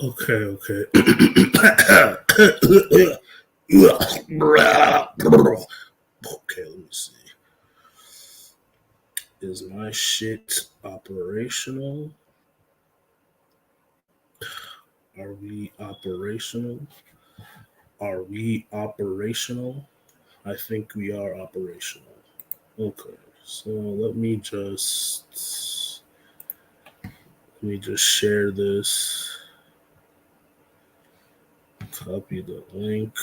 Okay. Okay, let me see. Is my shit operational? Are we operational? Are we operational? I think we are operational. Okay. So let me just share this. Copy the link.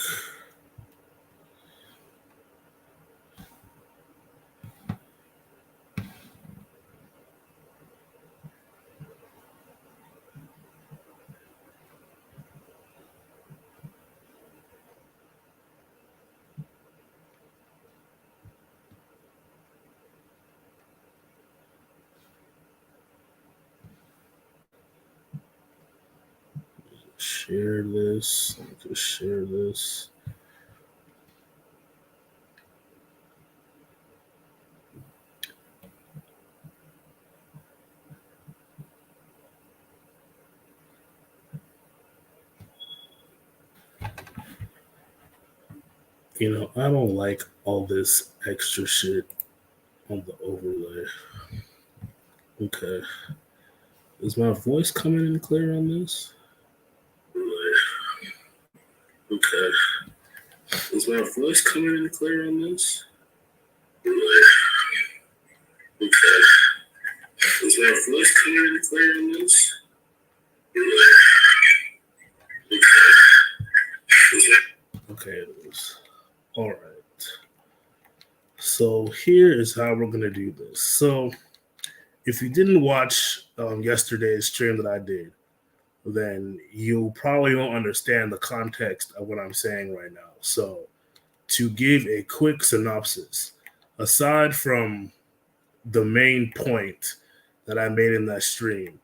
Share this. Just share this. I don't like all this extra shit on the overlay. Okay. Is my voice coming in clear on this? Okay. Is my voice coming in clear on this? Okay. Is my voice coming in clear on this? Okay, it is. All right. So here is how we're gonna do this. So if you didn't watch yesterday's stream that I did, then you probably don't understand the context of what I'm saying right now. So to give a quick synopsis, aside from the main point that I made in that stream,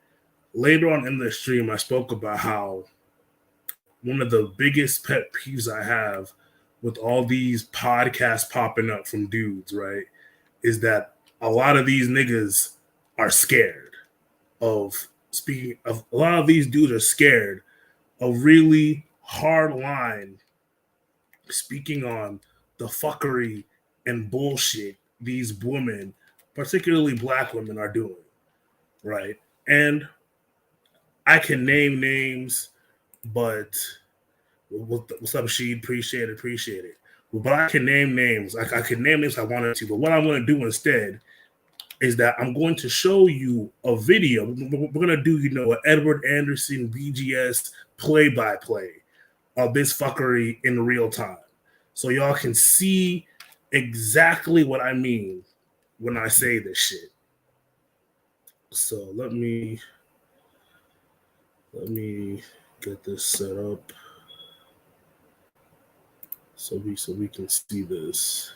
later on in the stream, I spoke about how one of the biggest pet peeves I have with all these podcasts popping up from dudes, right, is that a lot of these niggas are scared of speaking of a lot of these dudes are scared of really hard line speaking on the fuckery and bullshit these women, particularly black women, are doing, right? And I can name names, but what's up, Sheed? Appreciate it. But I can name names. I can name names I wanted to. But what I'm going to do instead is that I'm going to show you a video. We're going to do, an Edward Anderson BGS play-by-play of this fuckery in real time. So y'all can see exactly what I mean when I say this shit. So let me get this set up so we can see this.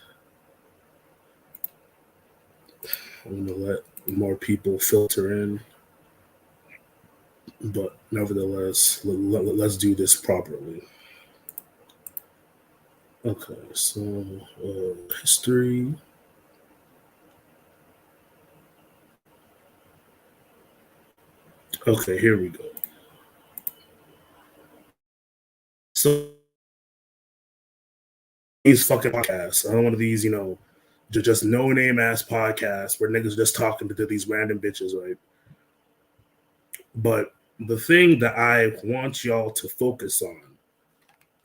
I'm gonna let more people filter in, but nevertheless, let's do this properly. Okay, so history. Okay, here we go. So these fucking podcasts. I don't want these, just no name ass podcasts where niggas just talking to these random bitches, right? But the thing that I want y'all to focus on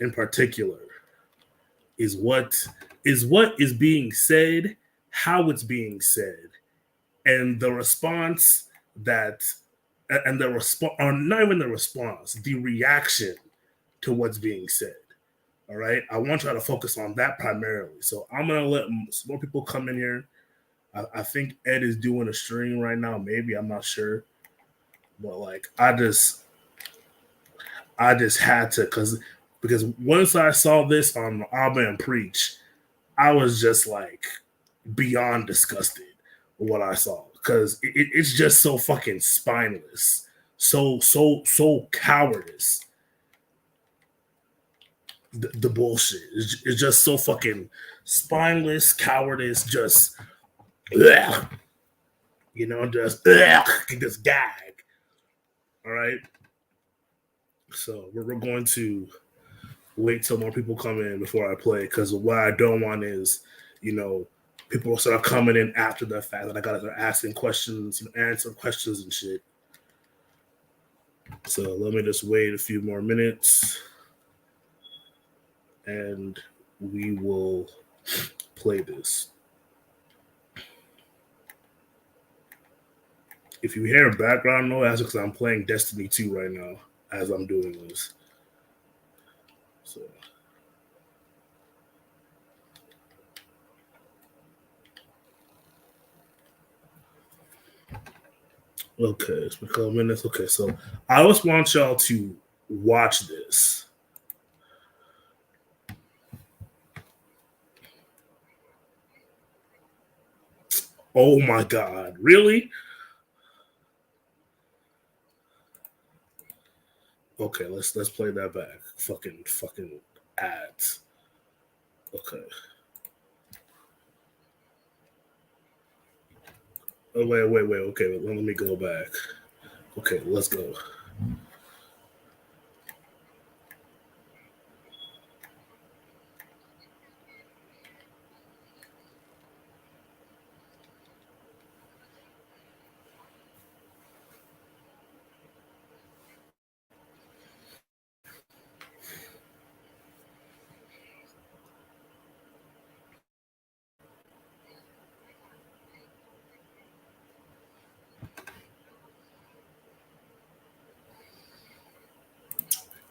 in particular is what is being said, how it's being said, and the response that and the response, or not even the response, the reaction to what's being said. All right, I want y'all to focus on that primarily. So I'm gonna let some more people come in here. I think Ed is doing a stream right now. Maybe, I'm not sure, but like I just had to because once I saw this on Abba and Preach, I was just like beyond disgusted with what I saw because it's just so fucking spineless, so cowardice. The bullshit is just so fucking spineless, cowardice, just ugh, just gag. All right. So we're going to wait till more people come in before I play, because what I don't want is, people start coming in after the fact that I got to asking questions, answer questions and shit. So let me just wait a few more minutes and we will play this. If you hear background noise, that's because I'm playing Destiny 2 right now as I'm doing this. So. Okay, it's been a couple minutes. Okay, so I just want y'all to watch this. Oh my god, really? Okay, let's play that back. Fucking ads. Okay. Oh wait. Okay, let me go back. Okay, let's go.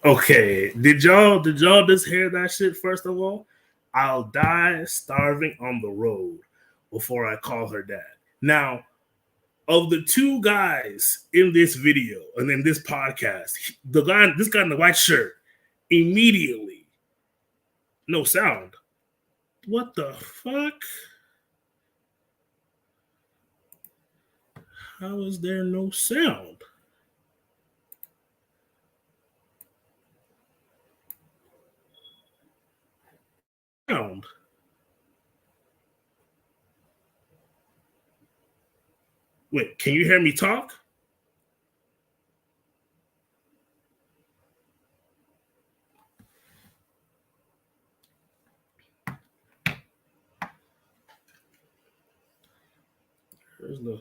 Okay, did y'all just hear that shit? First of all, I'll die starving on the road before I call her dad. Now, of the two guys in this video and in this podcast, this guy in the white shirt, immediately, no sound. What the fuck? How is there no sound? Sound. Wait, can you hear me talk? There's the.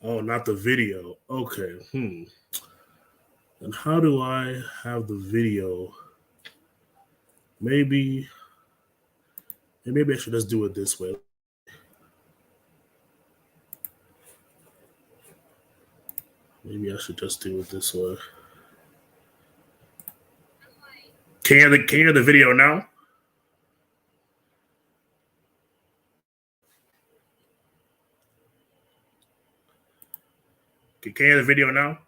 Oh, not the video. Okay. And how do I have the video? Maybe I should just do it this way. Maybe I should just do it this way. Can you hear the video now? Can you hear the video now?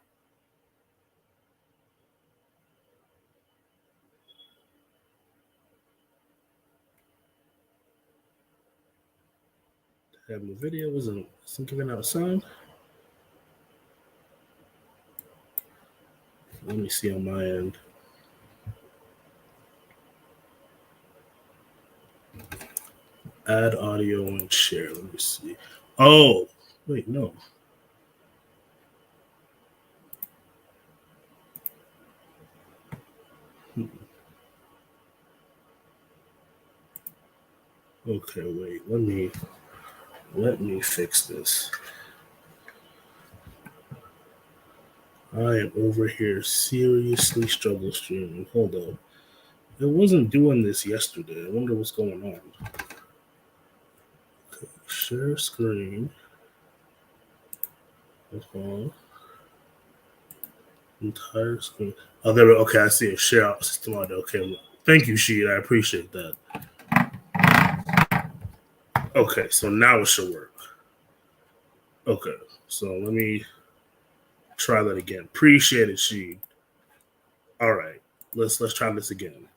Have the video isn't giving out sound. Let me see on my end. Add audio and share. Let me see. Oh, wait, no. Okay, wait. Let me fix this. I am over here seriously struggle streaming. Hold on. It wasn't doing this yesterday. I wonder what's going on. Okay, share screen. Entire screen. Oh, there we go. Okay, I see it. Share out system audio. Okay, thank you, Sheet. I appreciate that. Okay, so now it should work. Okay, so let me try that again. Appreciate it, Sheet. All right, let's try this again.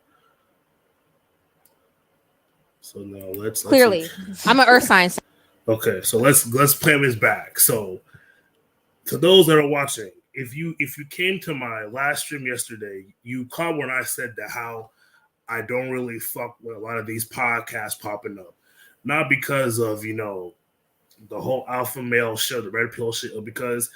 So now let's clearly. I'm an earth science. Okay, so let's play this back. So to those that are watching, if you came to my last stream yesterday, you caught when I said that how I don't really fuck with a lot of these podcasts popping up, not because of the whole alpha male shit, the red pill shit, or because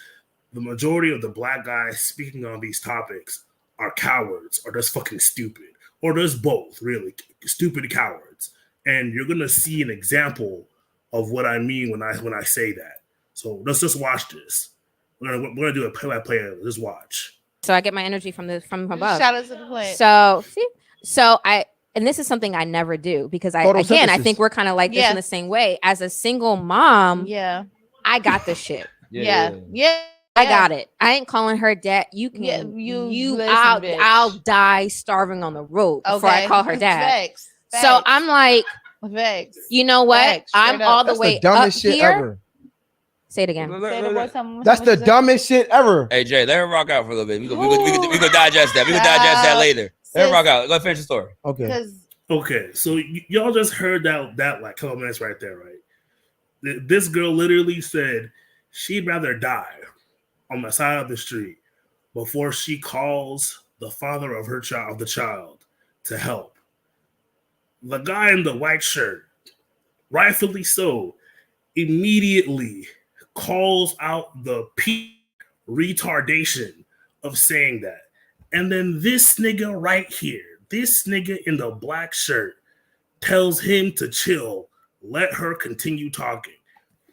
the majority of the black guys speaking on these topics are cowards or just fucking stupid or just both, really stupid cowards. And you're gonna see an example of what I mean when I say that. So let's just watch this. We're gonna do a play-by-play. Just watch. So I get my energy from above. Shout out to the plant. So and this is something I never do because I think we're kind of like this in the same way. As a single mom, I got this shit. Yeah. I got it. I ain't calling her dad. You can I'll die starving on the road before I call her dad. Facts. So I'm like, you know what? Facts. I'm all the way up here. Ever. Say it again. That's the dumbest shit ever. Hey Jay, let her rock out for a little bit. We can digest that. We can digest that later. Let her rock out. Go finish the story. Okay. So y'all just heard that like couple minutes right there, right? This girl literally said she'd rather die on the side of the street before she calls the father of the child to help. The guy in the white shirt, rightfully so, immediately calls out the retardation of saying that. And then this nigga right here, this nigga in the black shirt tells him to chill, let her continue talking.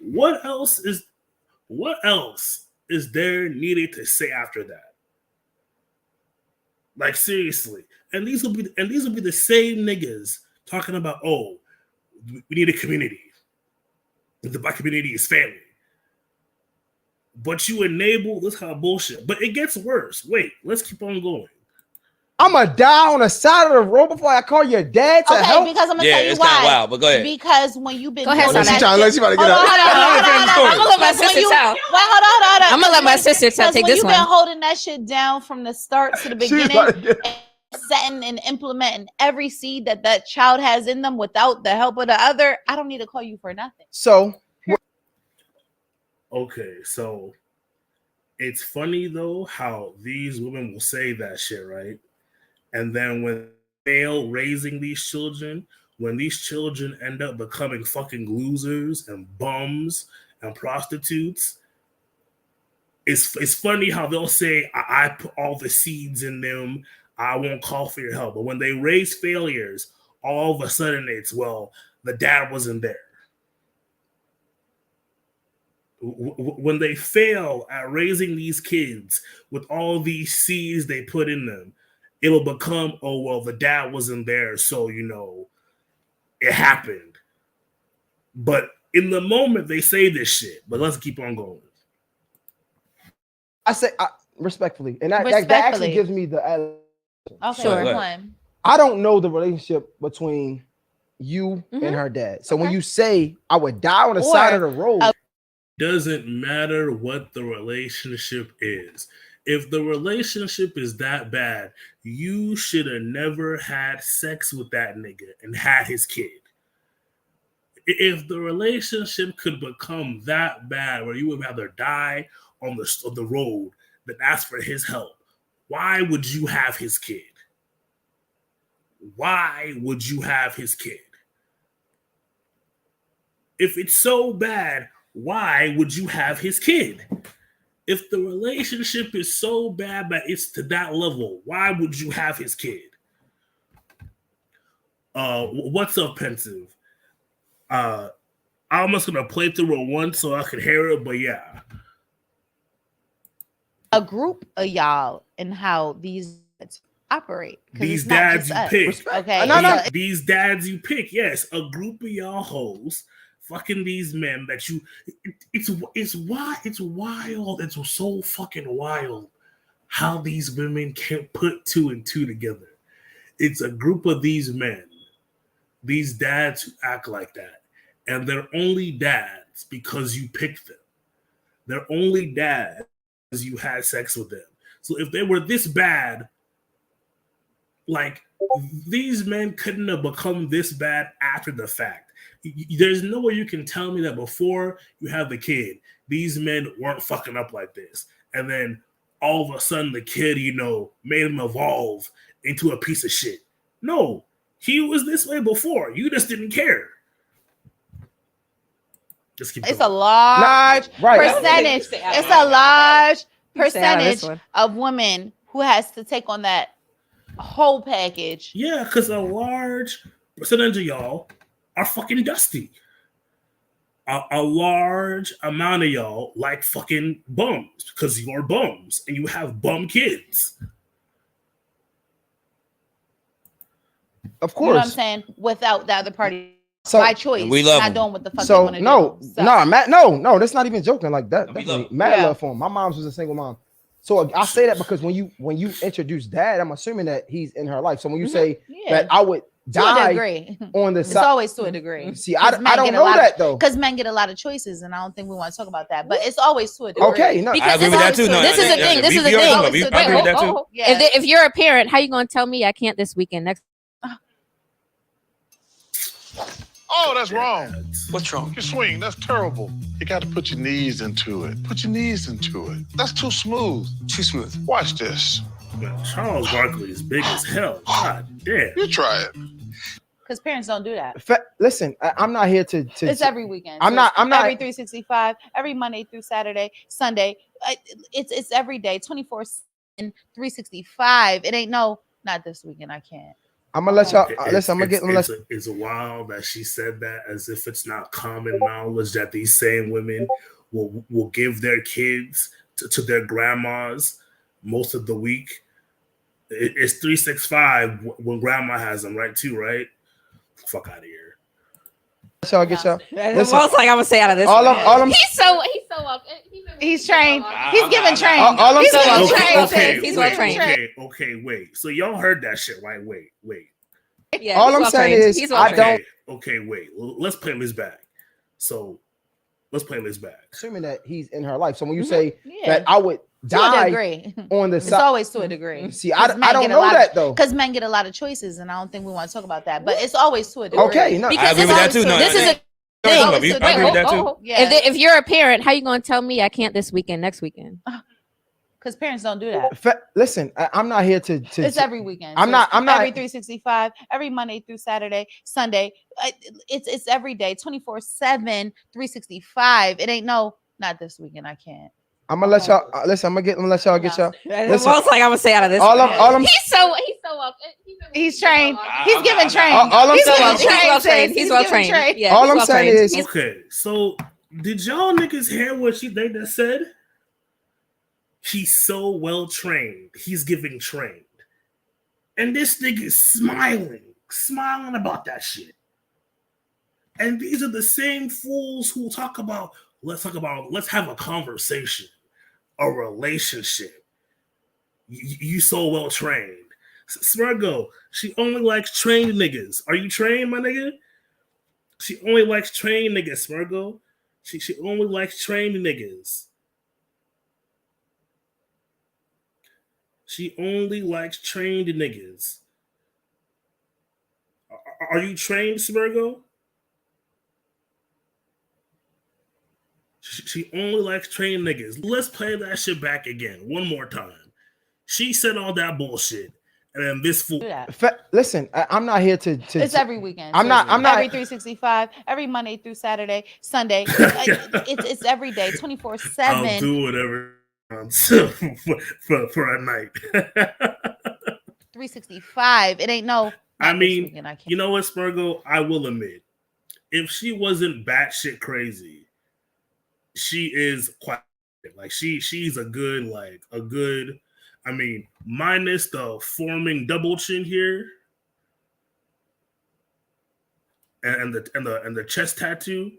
What else is there needed to say after that? Like seriously. And these will be the same niggas talking about, oh, we need a community. The black community is family. But you enable this kind of bullshit. But it gets worse. Wait, let's keep on going. I'ma die on the side of the road before I call your dad to help. Because I'm gonna tell you it's why. kind of wild, but go ahead. Because when you've been go ahead, she about to get up. I'm gonna let my sister tell. Hold on. I'm gonna let my sister take this one. You've been holding that shit down from the start to the beginning, setting and implementing every seed that child has in them without the help of the other. I don't need to call you for nothing. So, okay, so it's funny though how these women will say that shit, right? And then when they fail raising these children, when these children end up becoming fucking losers and bums and prostitutes, it's funny how they'll say, I put all the seeds in them, I won't call for your help. But when they raise failures, all of a sudden it's, well, the dad wasn't there. When they fail at raising these kids with all these seeds they put in them, it'll become, oh, well, the dad wasn't there, so, it happened. But in the moment, they say this shit. But let's keep on going. I say respectfully, and that actually gives me the... Okay, sure. I don't know the relationship between you and her dad. So when you say, I would die on the side of the road... Doesn't matter what the relationship is. If the relationship is that bad, you should have never had sex with that nigga and had his kid. If the relationship could become that bad where you would rather die on the road than ask for his help, why would you have his kid? Why would you have his kid? If it's so bad, why would you have his kid? If the relationship is so bad that it's to that level, why would you have his kid? What's up, Pensive? I'm almost gonna play through it once so I could hear it, but yeah. A group of y'all and how these operate. These dads you pick. Okay. These dads you pick, yes. A group of y'all hoes fucking these men that it's wild. It's so fucking wild how these women can't put two and two together. It's a group of these men, these dads who act like that. And they're only dads because you picked them. They're only dads because you had sex with them. So if they were this bad, like these men couldn't have become this bad after the fact. There's no way you can tell me that before you have the kid, these men weren't fucking up like this. And then all of a sudden the kid, made him evolve into a piece of shit. No, he was this way before. You just didn't care. Just keep It's going. a large percentage. It's a large percentage of women who has to take on that whole package. Yeah, because a large percentage of y'all are fucking dusty. A large amount of y'all like fucking bums because you're bums and you have bum kids. Of course. You know what I'm saying? Without the other party. So, by choice. We love not them. doing what the fuck they want to do. Matt, no, that's not even joking like that. Matt Yeah. love for him. My mom's was a single mom. So I say that because when you introduce dad, I'm assuming that he's in her life. So when you say that I would die on the side, it's always to a degree. See, I don't know that though, because men get a lot of choices, and I don't think we want to talk about that. But it's always to a degree. Okay, no, because I agree with that too. No, this is the thing. This is the thing. I agree with that too. If you're a parent, how you gonna tell me I can't this weekend? Next. Oh, that's wrong. What's wrong? You swing. That's terrible. You got to put your knees into it. Put your knees into it. That's too smooth. Too smooth. Watch this. Man, Charles Barkley is big as hell. God damn. You try it. Because parents don't do that. Listen, I'm not here to. It's every weekend. I'm not. Every 365, every Monday through Saturday, Sunday. It's every day, 24/7, 365. It ain't not this weekend. I can't. I'm gonna let y'all listen. It's wild that she said that as if it's not common knowledge that these same women will give their kids to their grandmas most of the week. It's 365 when grandma has them, right? Too, right? Fuck out of here. Y'all get y'all. Listen, most like I'm gonna say out of this. He's trained. He's given trained. All I'm saying. He's well trained. Okay, wait. So y'all heard that shit, right? Wait. Yeah, all I'm saying is I don't. Okay, wait. Let's play this back. So let's play this back. Assuming that he's in her life. So when you say that I would die on the side, it's always to a degree. See, I don't know that though, because men get a lot of choices, and I don't think we want to talk about that. But it's always to a degree. Okay, no, because I agree with that too. No, this is a I agree with that too. If you're a parent, how you gonna tell me I can't this weekend, next weekend? Because parents don't do that. Listen, I'm not here to. It's every weekend. I'm not. Every 365, every Monday through Saturday, Sunday. It's every day, 24/7, 365. It ain't not this weekend. I can't. I'm gonna let y'all listen. I'm gonna let y'all get y'all. Listen, most like I'm gonna say out of this. All I'm. He's trained. He's given trained. All I'm saying. He's well trained. Yeah. All I'm saying is. Okay, so did y'all niggas hear what they just said? He's so well trained. He's giving trained. And this nigga is smiling about that shit. And these are the same fools who talk about, let's have a conversation, a relationship. You so well trained. Smirgo, she only likes trained niggas. Are you trained, my nigga? She only likes trained niggas, Smirgo. She only likes trained niggas. She only likes trained niggas. Are you trained, Smirgo? She only likes trained niggas. Let's play that shit back again one more time. She said all that bullshit, and then this fool. Listen, I'm not here to. It's every weekend. I'm not. Every 365, every Monday through Saturday, Sunday. It's every day, 24/7. I'll do whatever for a night. 365. It ain't I mean, you know what, Smirgo? I will admit, if she wasn't batshit crazy, she is quite like she's a good. I mean, minus the forming double chin here, and the chest tattoo,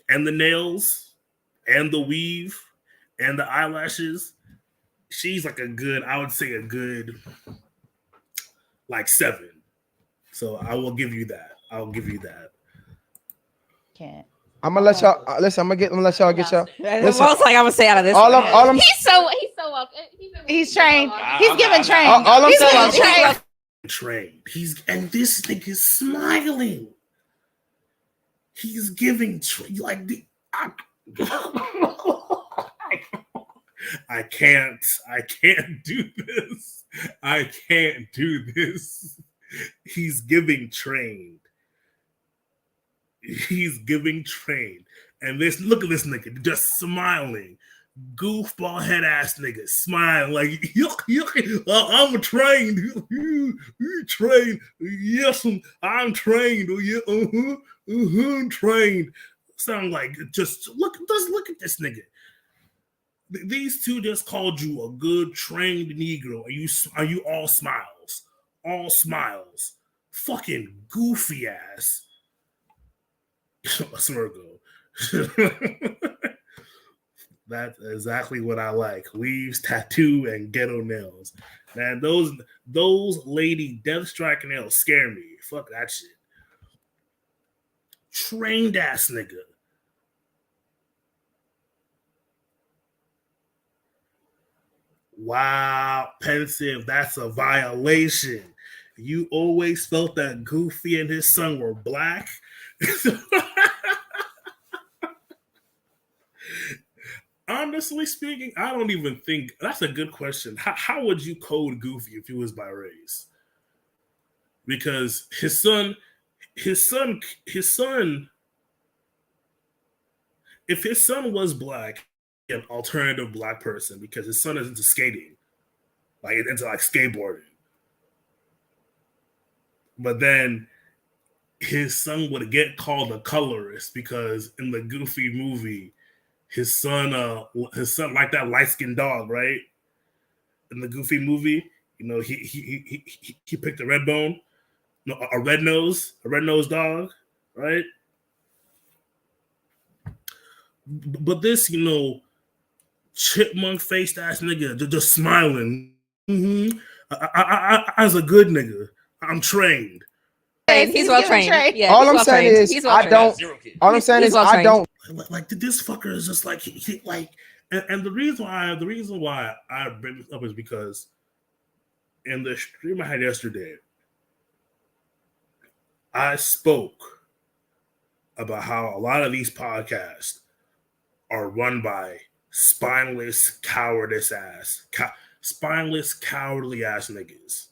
and the nails, and the weave, and the eyelashes. She's like I would say a good 7. So I will give you that. Can't. I'm gonna let y'all listen. I'm gonna let y'all get y'all. Listen, most like I'm gonna say out of this. All I'm. He's trained. He's given trained. All I'm saying. Trained. And this nigga's smiling. He's giving like the. I can't do this. I can't do this. He's giving trained. And look at this nigga just smiling. Goofball head ass nigga smiling like I'm trained. You trained? Yes, I'm trained. I'm trained. Sound like just look at this nigga. These two just called you a good trained Negro. Are you all smiles? All smiles. Fucking goofy ass. Smirgo. That's exactly what I like. Weaves, tattoo, and ghetto nails. Man, those lady death strike nails scare me. Fuck that shit. Trained ass nigga. Wow, Pensive, that's a violation. You always felt that Goofy and his son were black. Honestly speaking, I don't even think that's a good question. How would you code Goofy if he was by race? Because his son, if his son was black, an alternative black person, because his son is into skating, like into like skateboarding. But then his son would get called a colorist because in the Goofy movie, his son like that light-skinned dog, right? In the Goofy movie, you know, he picked a red bone, no, a red-nosed dog, right? But this, you know, chipmunk-faced ass nigga just smiling. Mm-hmm. I as a good nigga, I'm trained. He's well trained. Yeah, all I'm saying is I don't. All I'm saying is I don't. Like this fucker is just like he like, and the reason why I bring this up is because in the stream I had yesterday, I spoke about how a lot of these podcasts are run by spineless, cowardly ass niggas.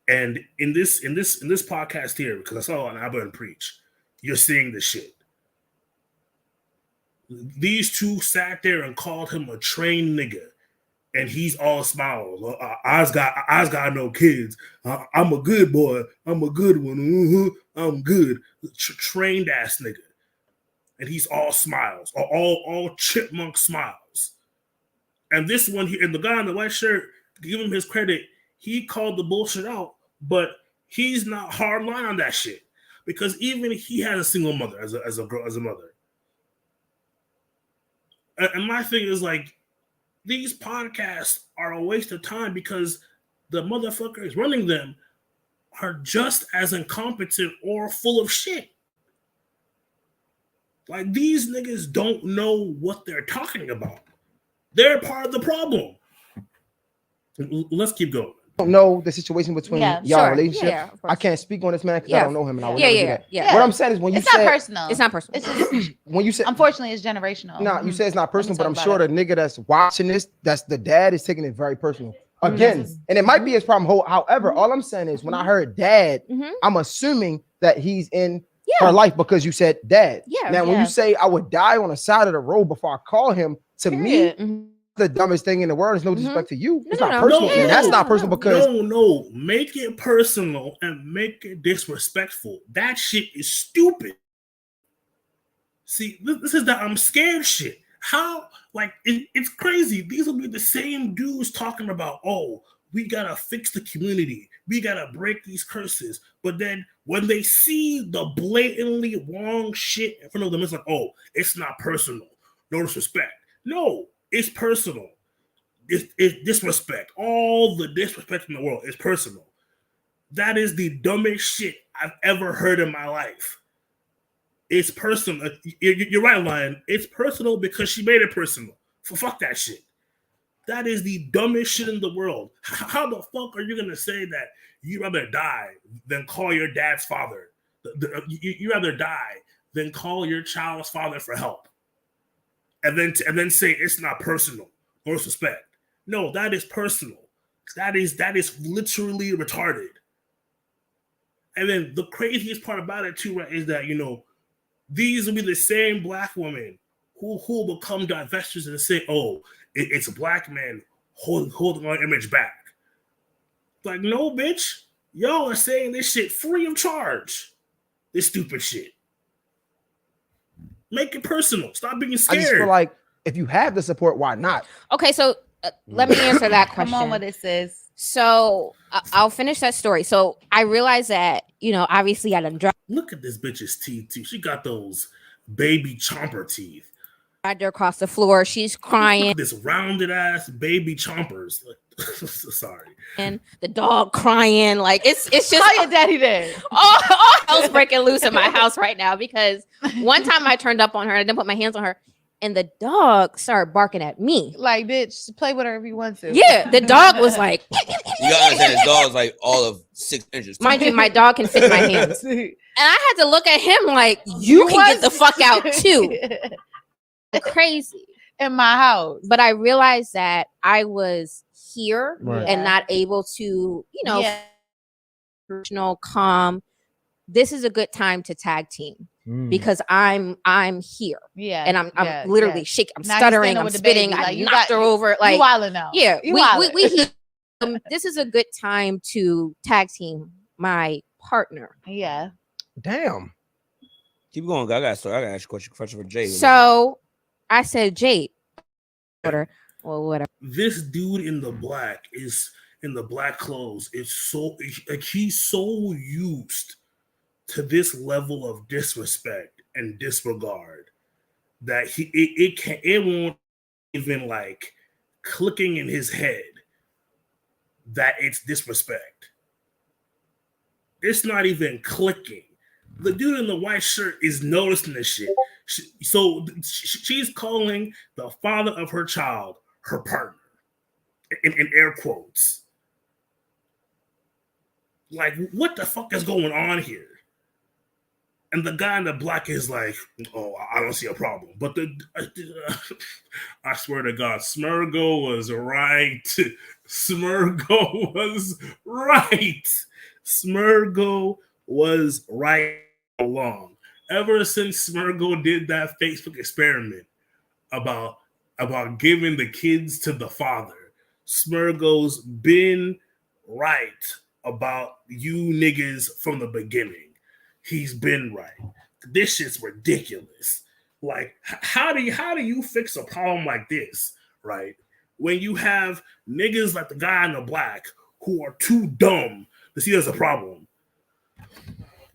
And in this podcast here, because I saw on Abba and Preach, you're seeing this shit. These two sat there and called him a trained nigga, and he's all smiles. I's got no kids. I'm a good boy. I'm a good one. I'm good. Trained ass nigga, and he's all smiles. All chipmunk smiles. And this one here, and the guy in the white shirt, to give him his credit, he called the bullshit out, but he's not hardline on that shit because even he had a single mother as a mother. And my thing is like, these podcasts are a waste of time because the motherfuckers running them are just as incompetent or full of shit. Like, these niggas don't know what they're talking about. They're part of the problem. Let's keep going. I don't know the situation between y'all relationship. Yeah, I can't speak on this man because I don't know him, and I would never do that. What I'm saying is when you say it's not personal. It's just, when you say unfortunately it's generational. No, you say it's not personal, but I'm sure the nigga that's watching this, that's the dad, is taking it very personal. Again, and it might be his problem. However, all I'm saying is when I heard dad, I'm assuming that he's in her life because you said dad. Now, when you say I would die on the side of the road before I call him, to me, the dumbest thing in the world is no disrespect to you. It's not personal. And that's not personal because no, make it personal and make it disrespectful. That shit is stupid. See, this is that I'm scared shit. How, like, it's crazy. These will be the same dudes talking about, oh, we gotta fix the community. We gotta break these curses. But then when they see the blatantly wrong shit in front of them, it's like, oh, it's not personal. No disrespect. No. It's personal. It's disrespect. All the disrespect in the world is personal. That is the dumbest shit I've ever heard in my life. It's personal. You're right, Lion. It's personal because she made it personal. Fuck that shit. That is the dumbest shit in the world. How the fuck are you going to say that you'd rather die than call your dad's father? You'd rather die than call your child's father for help. And then say it's not personal, no respect. No, that is personal. That is literally retarded. And then the craziest part about it too, right, is that, you know, These will be the same black women who will become divestors and say, "Oh, it's a black man holding our image back." Like, no, bitch. Y'all are saying this shit free of charge. This stupid shit. Make it personal. Stop being scared. I just feel like if you have the support, why not? Okay, so let me answer that question. Come on, what it says. So I'll finish that story. So I realized that, obviously I done Look at this bitch's teeth too. She got those baby chomper teeth. dragged her across the floor. She's crying. This rounded ass baby chompers. Sorry. And the dog crying. Like it's just Call your daddy there. all hell's breaking loose in my house right now because one time I turned up on her and I didn't put my hands on her. And the dog started barking at me. Like, bitch, play with her if you want to. Yeah, the dog was like. You gotta understand, this dog's like all of 6 inches. Mind you, my dog can fit in my hands. And I had to look at him like, you can get the fuck out too. Crazy. In my house. But I realized that I was here and not able to, emotional, calm. This is a good time to tag team. Because I'm here, and I'm literally shaking, I'm stuttering, I'm spitting, I knocked her over, like, you wildin' out. Yeah, we this is a good time to tag team my partner. Yeah, damn. Keep going, I gotta ask you a question for Jay. So I said, Jade, well, whatever. This dude in the black clothes is so like he's so used to this level of disrespect and disregard that it won't even like clicking in his head that it's disrespect. It's not even clicking. The dude in the white shirt is noticing this shit. She's calling the father of her child her partner in air quotes. Like, what the fuck is going on here? And the guy in the black is like, "Oh, I don't see a problem." But I swear to God, Smurgo was right. Smurgo was right. Smurgo was right along. Ever since Smurgo did that Facebook experiment about giving the kids to the father, Smurgo's been right about you niggas from the beginning. He's been right. This shit's ridiculous. Like, how do you fix a problem like this, right? When you have niggas like the guy in the black who are too dumb to see there's a problem.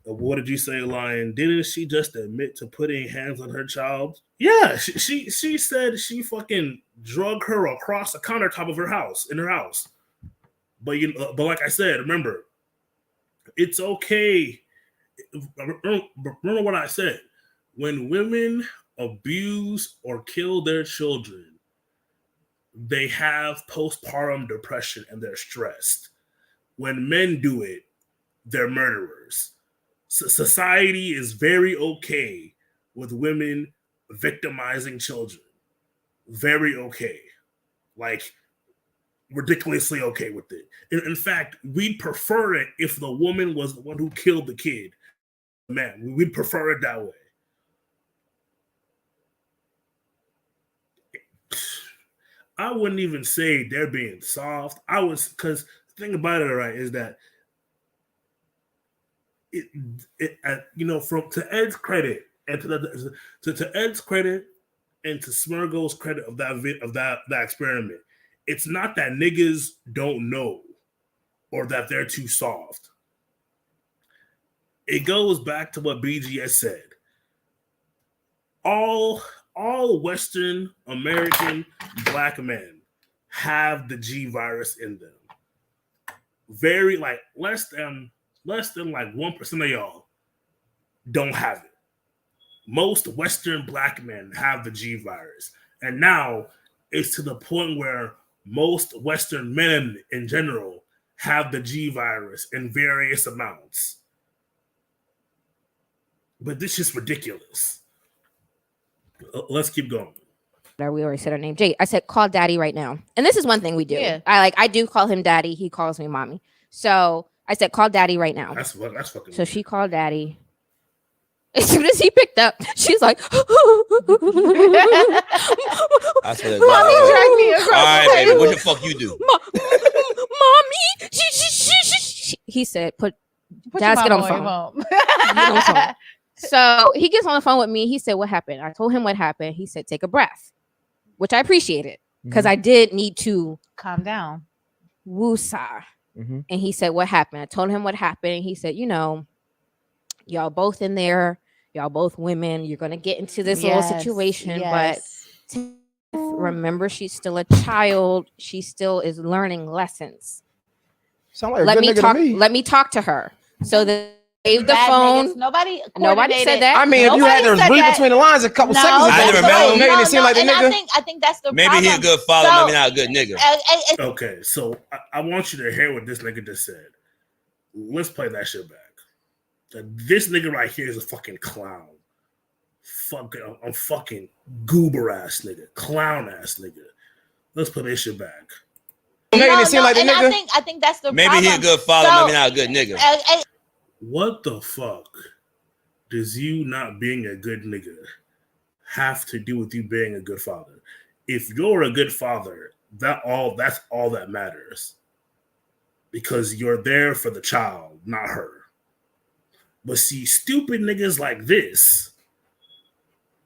What did you say, Lion? Didn't she just admit to putting hands on her child? Yeah, she said she fucking drug her across the countertop of her house, in her house. But like I said, remember, it's okay. Remember what I said. When women abuse or kill their children, they have postpartum depression and they're stressed. When men do it, they're murderers. Society is very okay with women victimizing children. Very okay. Like, ridiculously okay with it. In fact, we'd prefer it if the woman was the one who killed the kid. Man, we'd prefer it that way. I wouldn't even say they're being soft. Because the thing about it, right, is that to Ed's credit and to Ed's credit and to Smurgo's credit of that experiment, it's not that niggas don't know or that they're too soft. It goes back to what BGS said. All Western American black men have the G virus in them. Very less than 1% of y'all don't have it. Most Western black men have the G virus. And now it's to the point where most Western men in general have the G virus in various amounts. But this is ridiculous. Let's keep going. We already said her name, Jade. I said, call daddy right now. And this is one thing we do. Yeah. I do call him daddy. He calls me mommy. So I said, call daddy right now. That's fucking so weird. She called daddy. As soon as he picked step. She's like, I swear to God. Mommy dragged me across. All right, baby. What the fuck you do? Mommy. He said, Dad's get on the phone. Get on the phone. So he gets on the phone with me. He said, what happened? I told him what happened. He said, take a breath, which I appreciated because I did need to calm down. Woosah. And he said, what happened? I told him what happened. He said, you know, y'all both in there. Y'all both women. You're going to get into this little situation. But remember, she's still a child. She still is learning lessons. Like let me talk to her. So the phone. Nobody said that. I mean, if you had to read between the lines a couple seconds ago, it seemed like the nigga. I think that's the maybe problem. He a good father, maybe not a good nigga. Okay, so I want you to hear what this nigga just said. Let's play that shit back. This nigga right here is a fucking clown. I'm fucking goober ass nigga, clown ass nigga. Let's play this shit back. It seemed like the nigga. I think that's the maybe problem. He a good father, maybe not a good nigga. What the fuck does you not being a good nigga have to do with you being a good father? If you're a good father, that's all that matters. Because you're there for the child, not her. But see, stupid niggas like this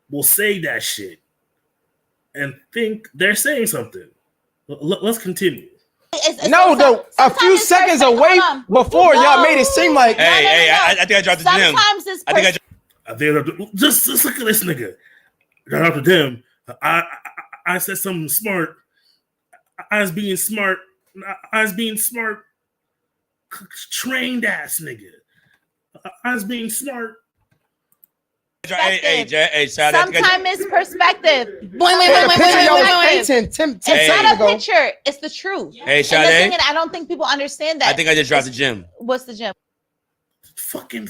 will say that shit and think they're saying something. Let's continue. A few seconds away before y'all made it seem like. I think I dropped the gym. Sometimes it's. Just look at this nigga. Dropped the gym. I said something smart. I was being smart. Trained ass nigga. I was being smart. Sometimes it's perspective. Wait. It's not a picture. It's the truth. Hey, Sade. I don't think people understand that. I think I just dropped the gym. What's the gym? Fucking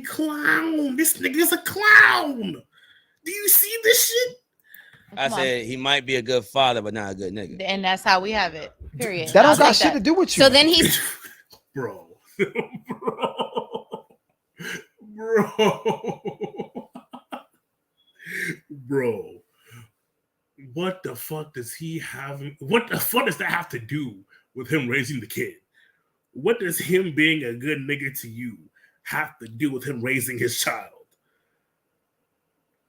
clown. This nigga's a clown. Do you see this shit? I said he might be a good father, but not a good nigga. And that's how we have it. Period. That don't got shit to do with you. So then he's bro. Bro, what the fuck does he have? What the fuck does that have to do with him raising the kid? What does him being a good nigga to you have to do with him raising his child?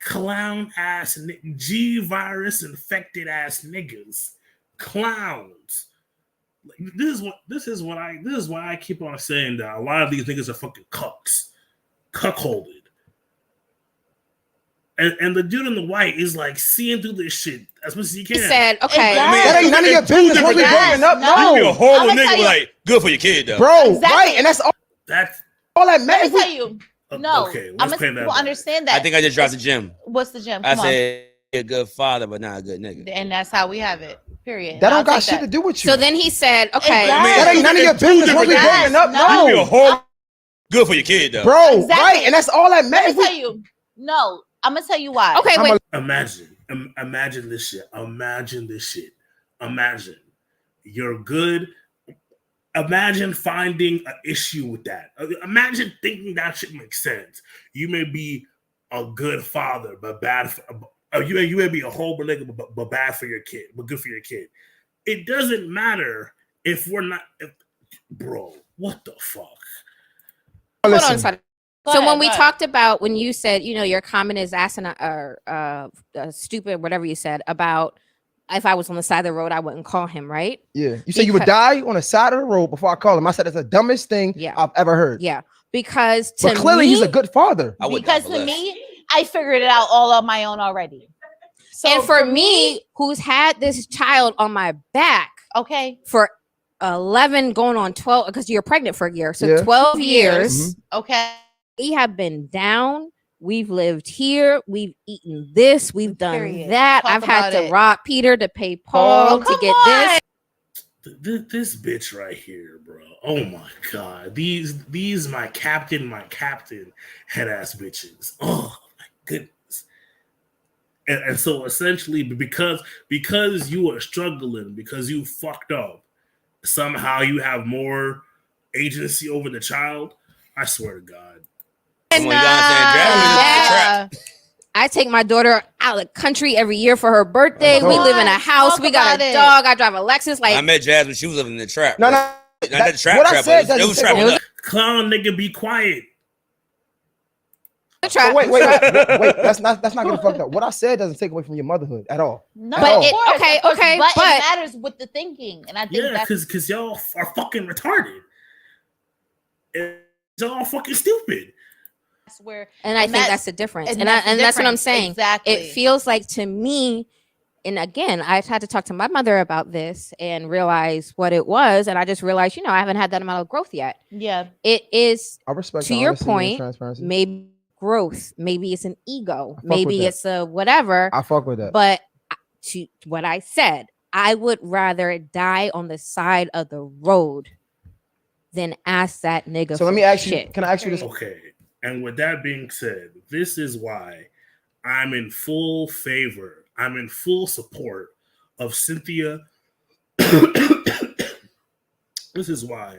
Clown ass, G-virus infected ass niggas, clowns. This is why I keep on saying that a lot of these niggas are fucking cuckolded. And the dude in the white is like seeing through this shit as much as he can. He said, okay. That ain't none of your business. What we bringing up? No. You be a horrible nigga, like, good for your kid, though. Bro, right. And that's all that matters. Let me tell you. No. Okay, I'm going to understand that. I think I just dropped the gym. What's the gym? I said a good father, but not a good nigga. And that's how we have it. Period. That don't got shit to do with you. So then he said, okay. That ain't none of your business. What we bringing up? No. You be a horrible. Good for your kid, though. Bro, right. And that's all that matters. Let me tell you. No. I'm gonna tell you why. Okay, wait. Imagine this shit. Imagine you're good. Imagine finding an issue with that. Imagine thinking that shit makes sense. You may be a good father, but bad. You may be a horrible nigga, but bad for your kid, but good for your kid. It doesn't matter if we're not. Bro, what the fuck? Hold on, son. So when we talked about, when you said, you know, your comment is asinine or stupid, whatever you said about if I was on the side of the road, I wouldn't call him, right? Yeah. You said you would die on the side of the road before I call him. I said it's the dumbest thing I've ever heard. Yeah. Because but clearly he's a good father. Because to me, I figured it out all on my own already. So and for me, who's had this child on my back, for 11 going on 12, because you're pregnant for a year, so 12 years. Okay. We have been down. We've lived here. We've eaten this. We've done that. I've had to rob Peter to pay Paul to get this. This bitch right here, bro. Oh my god. These my captain head ass bitches. Oh my goodness. And so essentially because you are struggling, because you fucked up, somehow you have more agency over the child. I swear to God. I take my daughter out of the country every year for her birthday. We live in a house. We got a dog. I drive a Lexus. Like I met Jazz when she was living in the trap. No, Not the trap. What I said it was trap. Clown nigga, be quiet. So wait. That's not gonna fuck up. What I said doesn't take away from your motherhood at all. No, but okay, but it matters with the thinking, and I think because y'all are fucking retarded. It's all fucking stupid. That's where, and I think that's the difference, and that's what I'm saying. Exactly, it feels like to me. And again, I've had to talk to my mother about this and realize what it was. And I just realized, I haven't had that amount of growth yet. Yeah. It is, I respect to your point, maybe growth. Maybe it's an ego. Maybe it's a whatever. I fuck with that. But to what I said, I would rather die on the side of the road than ask that nigga. So let me ask you, can I ask you this? Okay. And with that being said, this is why I'm in full favor. I'm in full support of Cynthia. This is why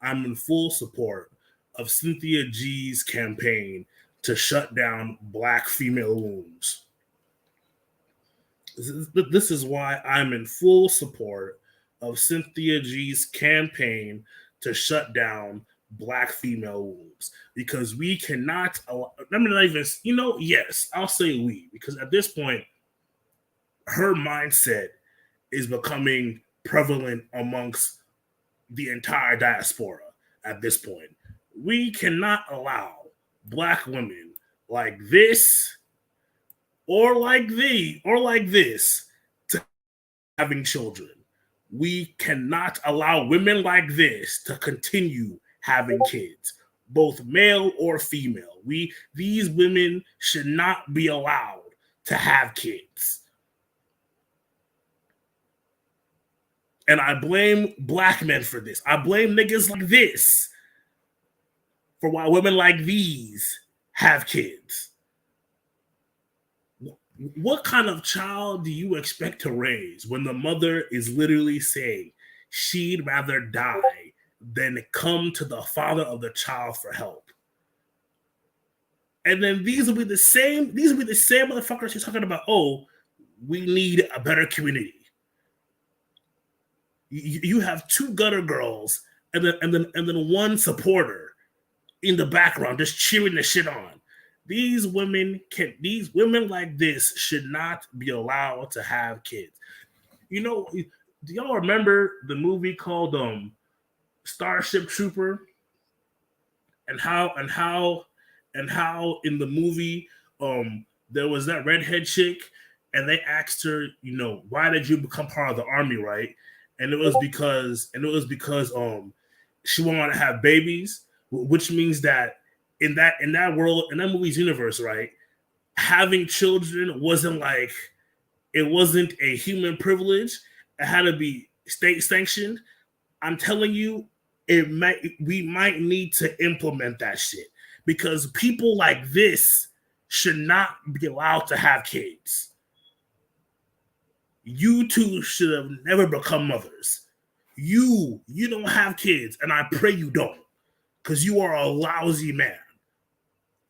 I'm in full support of Cynthia G's campaign to shut down Black female wombs. This is why I'm in full support of Cynthia G's campaign to shut down Black female wombs, because we cannot allow, yes, I'll say we, because at this point, her mindset is becoming prevalent amongst the entire diaspora at this point. We cannot allow Black women like this or like this to having children. We cannot allow women like this to continue having kids, both male or female. These women should not be allowed to have kids. And I blame Black men for this. I blame niggas like this for why women like these have kids. What kind of child do you expect to raise when the mother is literally saying she'd rather die than come to the father of the child for help? And then these will be the same motherfuckers who's talking about, oh, we need a better community. You have two gutter girls and then one supporter in the background just cheering the shit on. These women like this should not be allowed to have kids. Do y'all remember the movie called Starship Trooper? And how in the movie there was that redhead chick and they asked her, why did you become part of the army, right? And it was because she wanted to have babies, which means that in that world, in that movie's universe, right, having children wasn't a human privilege. It had to be state sanctioned. I'm telling you, we might need to implement that shit, because people like this should not be allowed to have kids. You two should have never become mothers. You don't have kids, and I pray you don't, because you are a lousy man.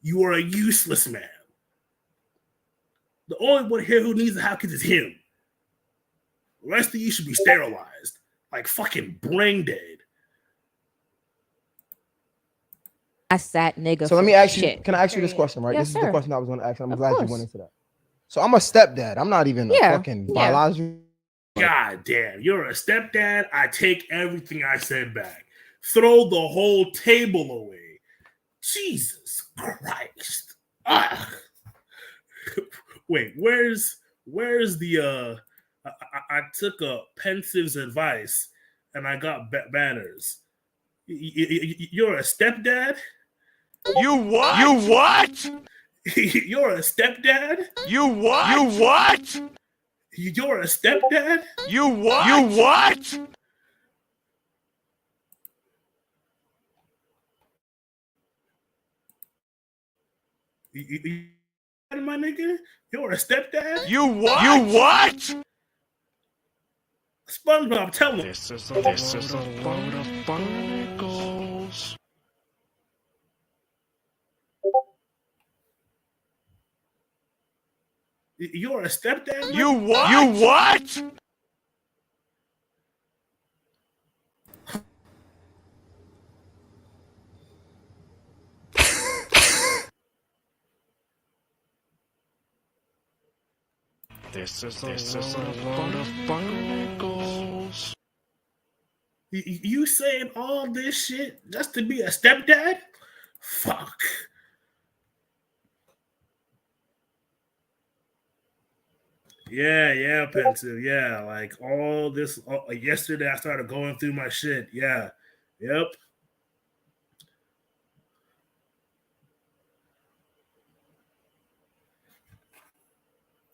You are a useless man. The only one here who needs to have kids is him. The rest of you should be sterilized, like fucking brain dead. That's that nigga. So let me ask you, can I ask you this question, right? Yes, this is the question I was going to ask. I'm glad you went into that. So I'm a stepdad. I'm not even a fucking biological. God damn, you're a stepdad. I take everything I said back. Throw the whole table away. Jesus Christ. Wait, where's the I took a Pensiv's advice and I got banners. You're a stepdad? You what? You what? You're a stepdad? You what? You what? You're a stepdad? You what? You what? My nigga? You're a stepdad? You what? You what? SpongeBob, tell him. This is a load of barnacles. You're a stepdad? You what? You what? This is a lot of Barnacles. You saying all this shit just to be a stepdad? Fuck. Yeah, Pensive. Yeah, like all this. Yesterday, I started going through my shit. Yeah, yep.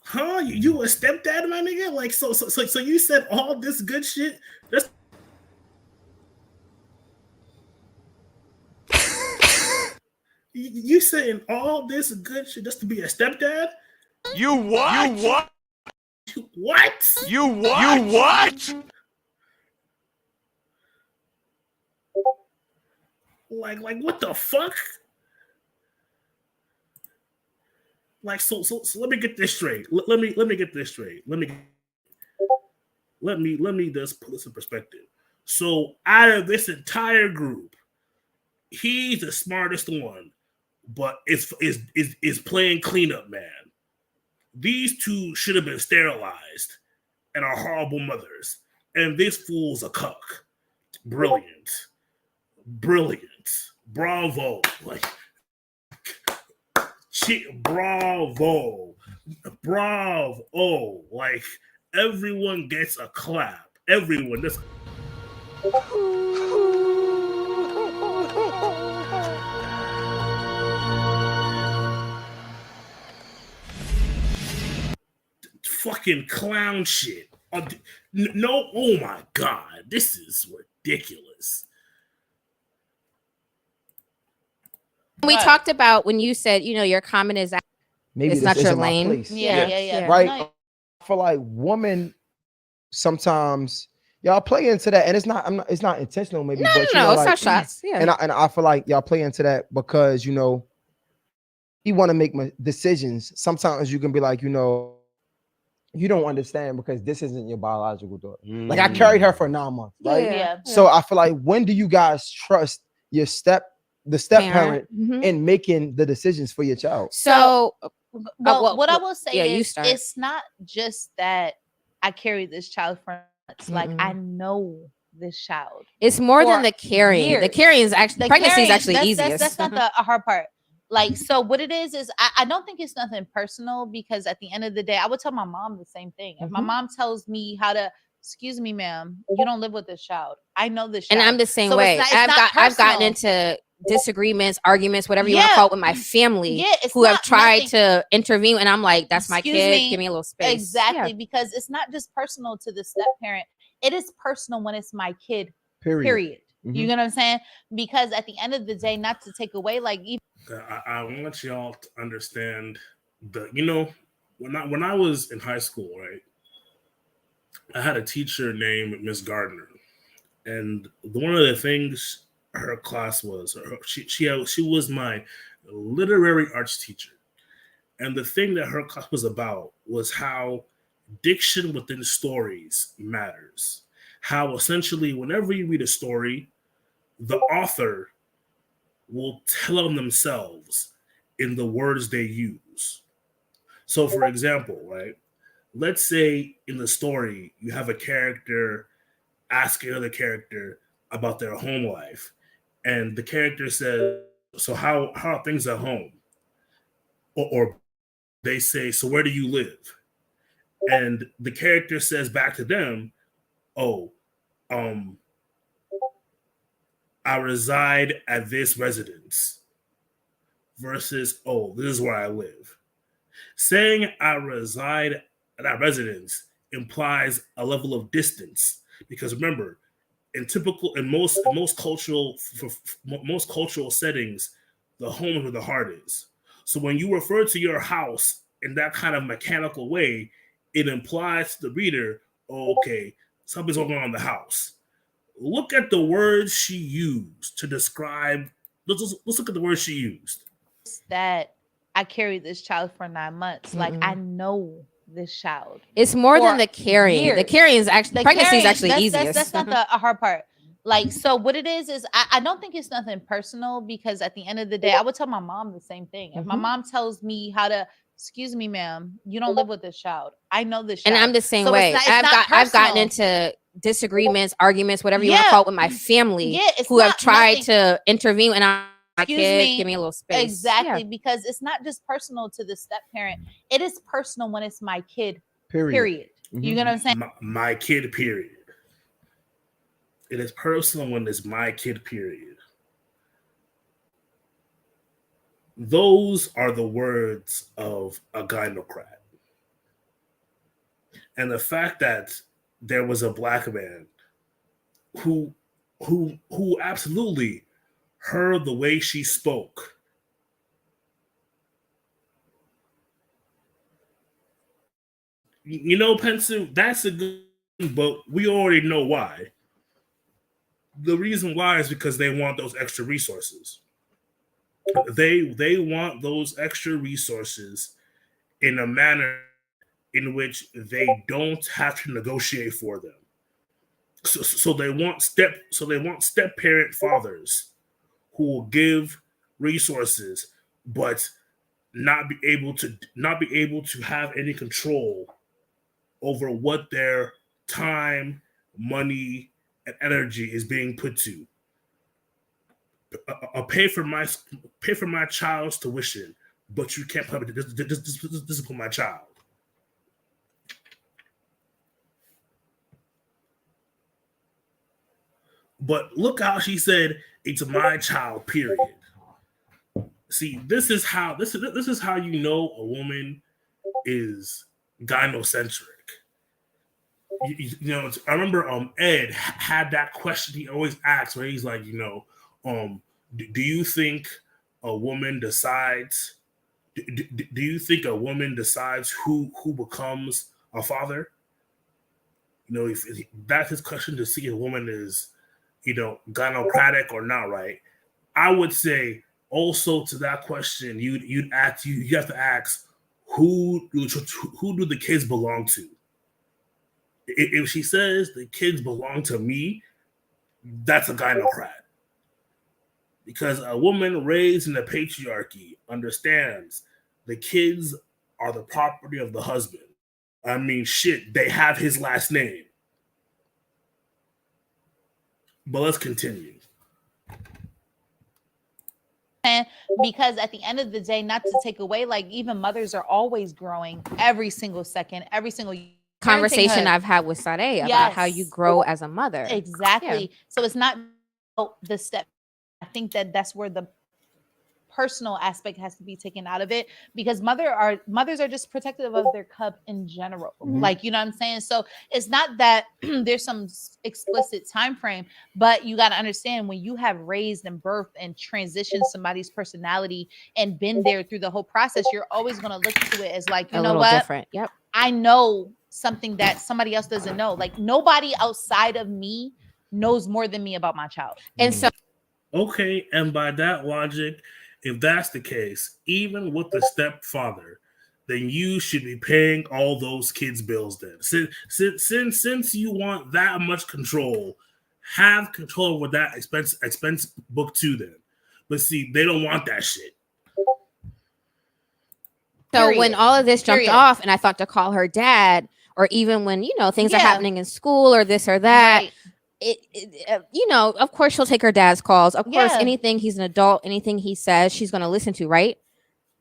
Huh? You a stepdad, my nigga? Like, so you said all this good shit? That's you saying all this good shit just to be a stepdad? You what? You what? What? You what? You what? Like what the fuck? Like so let me get this straight. Let me get this straight. Let me just put this in perspective. So out of this entire group, he's the smartest one, but is playing cleanup man. These two should have been sterilized and are horrible mothers. And this fool's a cuck. Brilliant. Bravo. Like, bravo. Like, everyone gets a clap. Everyone. This. Fucking clown shit. No, oh my God. This is ridiculous. We talked about when you said, your comment is maybe it's not your lane. Yeah. Right. No. For like women, sometimes y'all play into that, and it's not intentional, maybe. No, but it's like, not shots. Yeah. And I feel like y'all play into that because you want to make decisions. Sometimes you can be like, you don't understand because this isn't your biological daughter. Like I carried her for 9 months, right? Yeah. So I feel like, when do you guys trust the step parent in making the decisions for your child? So, what I will say is, you it's not just that I carry this child for months. Like I know this child. It's more than the carrying. Years. The carrying is actually pregnancy is actually that's, easiest. That's not the hard part. Like, so what it is I don't think it's nothing personal, because at the end of the day, I would tell my mom the same thing. If my mom tells me how to, excuse me, ma'am, you don't live with this child. I know this child. And I'm the same So way. I've gotten personal. into disagreements, arguments, whatever you want to call it, with my family who have tried to intervene, and I'm like, that's my kid. Give me a little space. Exactly, because it's not just personal to the step parent. It is personal when it's my kid. Period. You know what I'm saying? Because at the end of the day, not to take away, like, I want y'all to understand when I was in high school, right? I had a teacher named Miss Gardner, and one of the things her class was, she was my literary arts teacher, and the thing that her class was about was how diction within stories matters. How essentially, whenever you read a story, the author will tell them themselves in the words they use. So, for example, right? Let's say in the story, you have a character asking another character about their home life. And the character says, so how are things at home? Or they say, so where do you live? And the character says back to them, I reside at this residence, versus, this is where I live. Saying I reside at that residence implies a level of distance, because remember, in most cultural settings, the home is where the heart is. So when you refer to your house in that kind of mechanical way, it implies to the reader, okay, something's going on in the house. Look at the words she used to describe. Let's look at the words she used. That I carried this child for 9 months. Like I know this child. It's more than the carrying. Years. The carrying is actually pregnancy is actually easiest. That's not the hard part. Like, so what it is I don't think it's nothing personal, because at the end of the day, I would tell my mom the same thing. If my mom tells me how to, excuse me, ma'am, you don't live with this child. I know this child. And I'm the same way. I've gotten into disagreements, arguments, whatever you want to call it, with my family who have tried to intervene, and I'm like, give me a little space. Exactly, because it's not just personal to the step parent. It is personal when it's my kid. Period. You get what I'm saying? My kid, period. It is personal when it's my kid, period. Those are the words of a gynocrat. And the fact that there was a black man who absolutely heard the way she spoke. You know, Pencil, that's a good, but we already know why. The reason why is because they want those extra resources. They want those extra resources in a manner in which they don't have to negotiate for them. So they want step parent fathers who will give resources but not be able to have any control over what their time, money, and energy is being put to. I'll pay for my child's tuition, but you can't pay this is for my child. But look how she said it's my child, period. See, this is how you know a woman is gynocentric. You know, I remember Ed had that question he always asks, where he's like, do you think a woman decides? Do you think a woman decides who becomes a father? You know, if that's his question, to see if a woman is, gynocratic or not, right? I would say also to that question, you have to ask who do the kids belong to? If she says the kids belong to me, that's a gynocrat. Because a woman raised in the patriarchy understands the kids are the property of the husband. I mean, shit, they have his last name. But let's continue. And because at the end of the day, not to take away, like even mothers are always growing every single second, every single conversation I've had with Sade about how you grow as a mother. Exactly. Yeah. So it's not the step. I think that's where the personal aspect has to be taken out of it, because mothers are just protective of their cub in general. Like, you know what I'm saying? So it's not that there's some explicit time frame, but you got to understand, when you have raised and birthed and transitioned somebody's personality and been there through the whole process, you're always going to look to it as like, you know what? Different. Yep. I know something that somebody else doesn't know. Like nobody outside of me knows more than me about my child. And so, okay, and by that logic, if that's the case, even with the stepfather, then you should be paying all those kids' bills. Then, since you want that much control, have control over that expense book too. Then, but see, they don't want that shit. So when all of this jumped off, and I thought to call her dad, or even when things are happening in school or this or that. Right. Of course she'll take her dad's calls. Of course, anything, he's an adult, anything he says, she's going to listen to, right?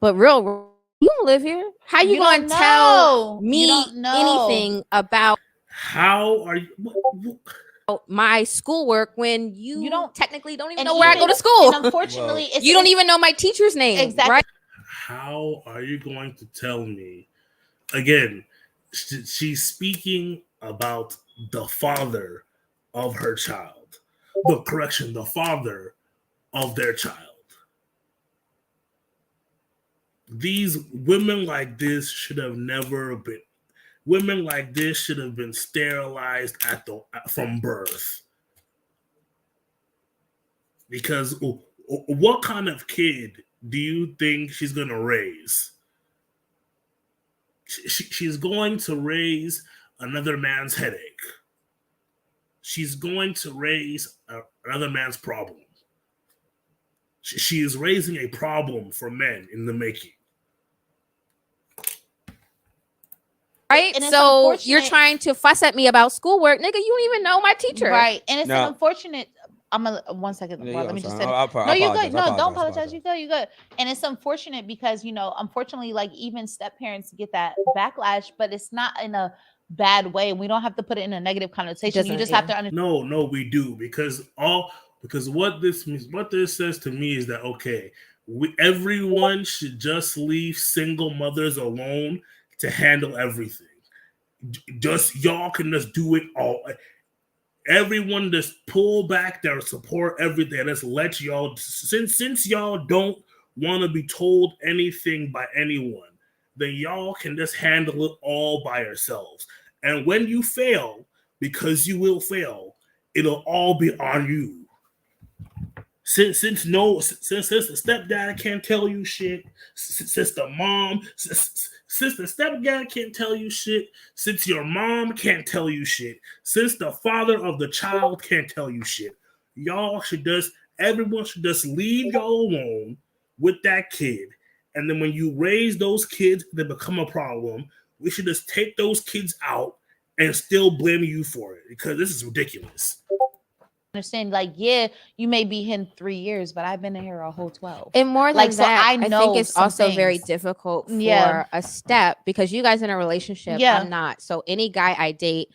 But you don't live here. How you going to tell me anything about how are you my schoolwork when you don't even know where I go to school? And unfortunately, you don't even know my teacher's name. Exactly. Right? How are you going to tell me? Again, she's speaking about the father of her child. The father of their child. These women like this should have never been. Women like this should have been sterilized from birth. Because what kind of kid do you think she's going to raise? She's going to raise another man's headache. She's going to raise another man's problem. She is raising a problem for men in the making. Right? So you're trying to fuss at me about schoolwork. Nigga, you don't even know my teacher. Right. And it's an unfortunate. I'm a 1 second. Yeah, let me just say. No, you good. No, don't apologize. You good. You good. And it's unfortunate because unfortunately, like even step parents get that backlash, but it's not in a bad way. We don't have to put it in a negative connotation. You just have to understand. No, we do because what this says to me is that everyone should just leave single mothers alone to handle everything. Just y'all can just do it all. Everyone just pull back their support everything. Let's let y'all since y'all don't want to be told anything by anyone, then y'all can just handle it all by yourselves. And when you fail, because you will fail, it'll all be on you. Since the stepdad can't tell you shit, since the stepdad can't tell you shit, since your mom can't tell you shit, since the father of the child can't tell you shit, everyone should just leave y'all alone with that kid. And then when you raise those kids, they become a problem. We should just take those kids out and still blame you for it because this is ridiculous. Understand, like, yeah, you may be here in 3 years, but I've been here a whole 12. And more than that, I think it's also very difficult for a step because you guys in a relationship. I'm not. So any guy I date,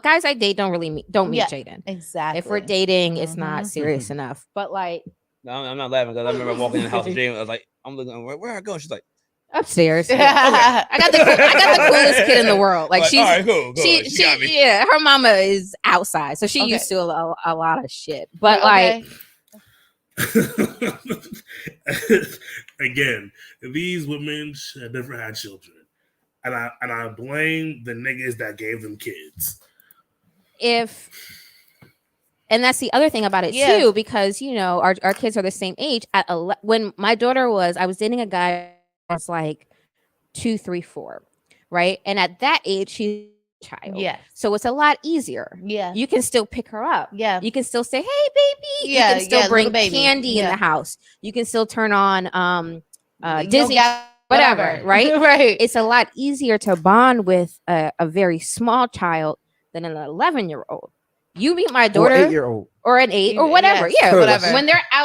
guys I date don't meet Jaden. Exactly. If we're dating, it's not serious enough. But like, no, I'm not laughing because I remember walking in the house with Jaden. I was like, I'm looking, where I go? She's like, upstairs. Yeah. I got the coolest kid in the world. Like she's all right, cool. She her mama is outside, so she used to a lot of shit. But again, these women should never had children, and I blame the niggas that gave them kids. And that's the other thing about it too, because our kids are the same age. When my daughter I was dating a guy. Was like 2, 3, 4, right? And at that age, she's a child. Yeah. So it's a lot easier. Yeah. You can still pick her up. Yeah. You can still say, "Hey, baby." Yeah. You can still bring candy in the house. You can still turn on Disney, whatever, right? Right. It's a lot easier to bond with a very small child than an 11-year-old. You meet my daughter, or 8-year-old, or an 8, or whatever. Yeah, whatever.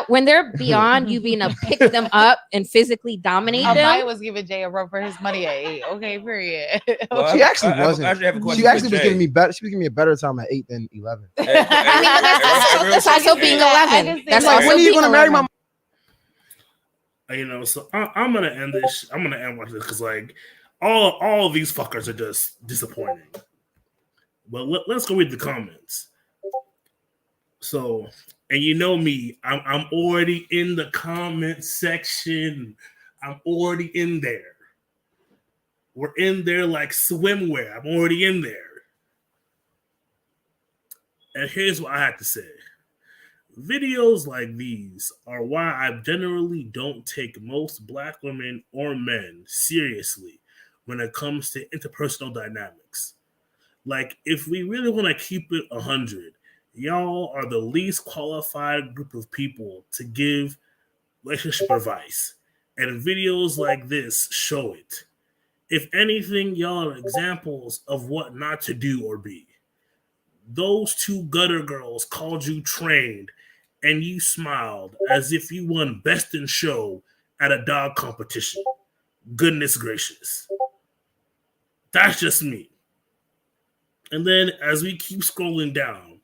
When they're beyond you being to pick them up and physically dominate them. Amaya was giving Jay a run for his money at 8. Okay, period. Well, she actually wasn't. She actually was giving me better. She was giving me a better time at 8 than 11. That's also being 11. That's also when are you going to marry my? So I'm gonna end this. I'm gonna end with this because all of these fuckers are just disappointing. But let's go read the comments. So, and you know me, I'm already in the comment section. I'm already in there. We're in there like swimwear. I'm already in there. And here's what I have to say. Videos like these are why I generally don't take most Black women or men seriously when it comes to interpersonal dynamics. Like, if we really want to keep it 100, y'all are the least qualified group of people to give relationship advice. And videos like this show it. If anything, y'all are examples of what not to do or be. Those 2 gutter girls called you trained, and you smiled as if you won best in show at a dog competition. Goodness gracious. That's just me. And then as we keep scrolling down,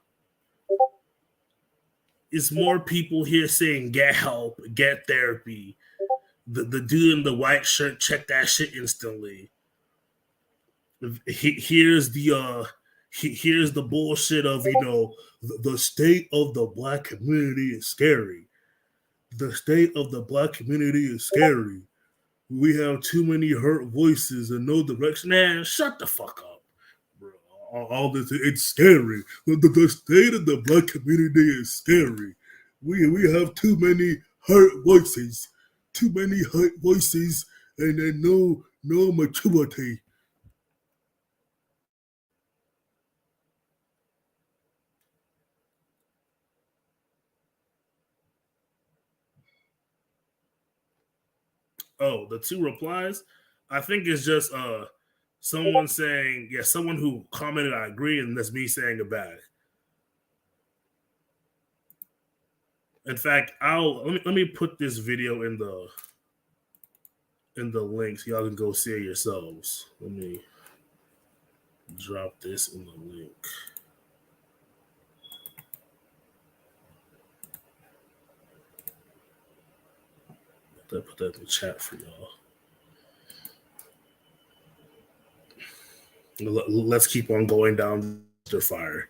it's more people here saying get help, get therapy. The dude in the white shirt, check that shit instantly. Here's the bullshit of the state of the Black community is scary. The state of the Black community is scary. We have too many hurt voices and no direction. Man, shut the fuck up. All this, it's scary. The state of the Black community is scary. We have too many hurt voices. too many hot voices and then no maturity. Oh, the two replies? I think it's just someone saying, yeah, someone who commented, I agree, and that's me saying it back. In fact, let me put this video in the links. Y'all can go see it yourselves. Let me drop this in the link. Put that in the chat for y'all. Let's keep on going down the fire.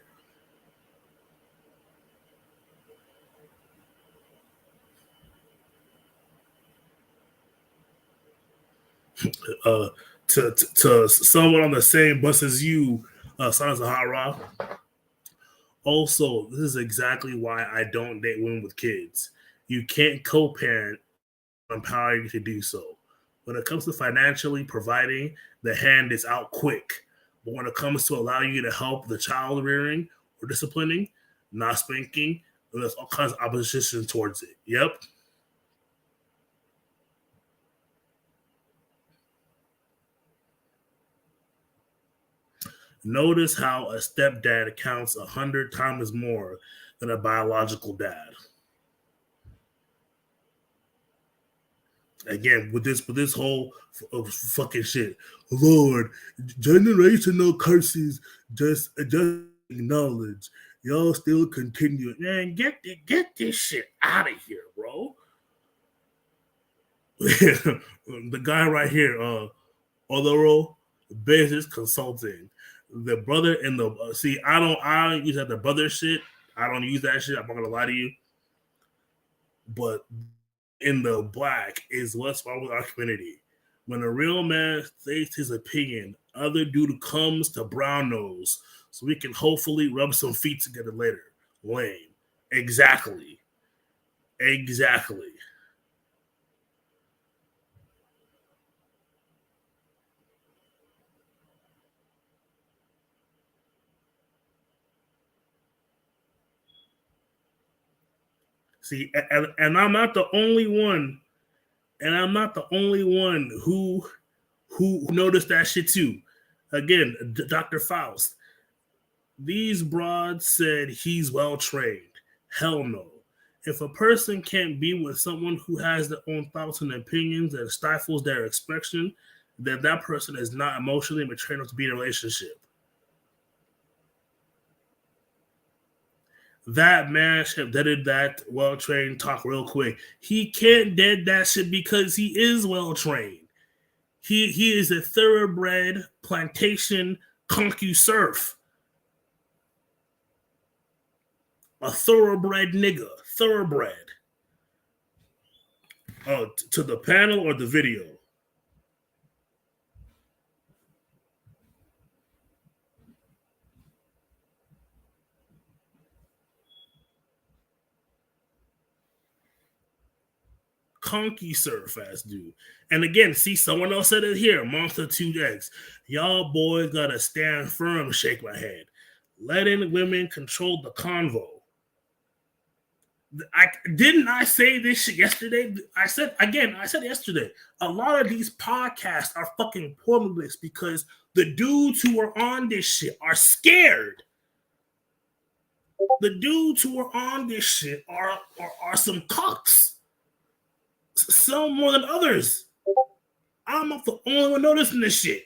To someone on the same bus as you, Sons of Hot Rock. Also, this is exactly why I don't date women with kids. You can't co-parent, empower you to do so. When it comes to financially providing, the hand is out quick. But when it comes to allowing you to help the child rearing or disciplining, not spanking, there's all kinds of opposition towards it. Yep. Notice how a stepdad counts 100 times more than a biological dad. Again, with this whole fucking shit, Lord, generational curses just acknowledge. Y'all still continue. Man, get this shit out of here, bro. The guy right here, Odoro Business Consulting. The brother in the I don't use that the brother shit. I don't use that shit. I'm not gonna lie to you. But in the black is what's wrong with our community. When a real man states his opinion, other dude comes to brown nose so we can hopefully rub some feet together later. Lame. Exactly. See, and I'm not the only one, who noticed that shit too. Again, Dr. Faust. These broads said he's well trained. Hell no. If a person can't be with someone who has their own thoughts and opinions and stifles their expression, then that person is not emotionally mature enough to be in a relationship. That man should have did that well-trained talk real quick. He can't dead that shit because he is well-trained. He is a thoroughbred plantation concu-surf. A thoroughbred nigga. Thoroughbred. Oh, to the panel or the video? Conky surf ass dude. And again, see, someone else said it here. Monster 2X. Y'all boys gotta stand firm, shake my head. Letting women control the convo. Didn't I say this shit yesterday? I said yesterday, a lot of these podcasts are fucking pointless because the dudes who are on this shit are scared. The dudes who are on this shit are some cocks. Some more than others. I'm not the only one noticing this shit.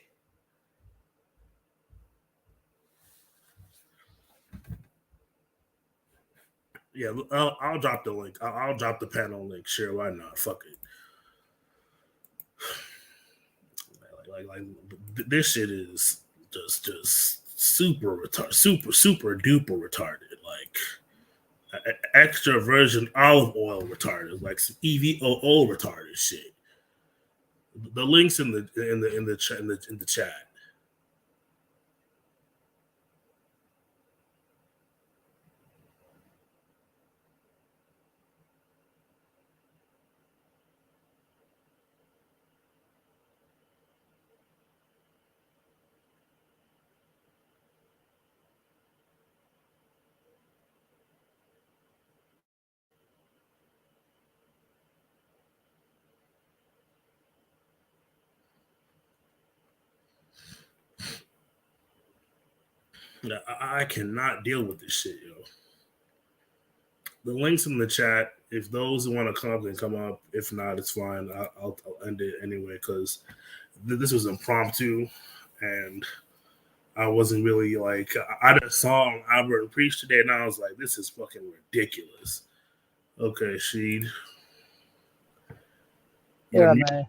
Yeah, I'll drop the link. I'll drop the panel link. Sure, why not? Fuck it. Like this shit is just super retarded, super duper retarded. Like extra virgin olive oil retarded, like some EVOO retarded shit. The links in the chat. I cannot deal with this shit, yo. The links in the chat. If those who want to come up can come up. If not, it's fine. I'll end it anyway because this was impromptu, and I wasn't really like I just saw Albert preach today, and I was like, this is fucking ridiculous. Okay, Sheed. Yeah, man.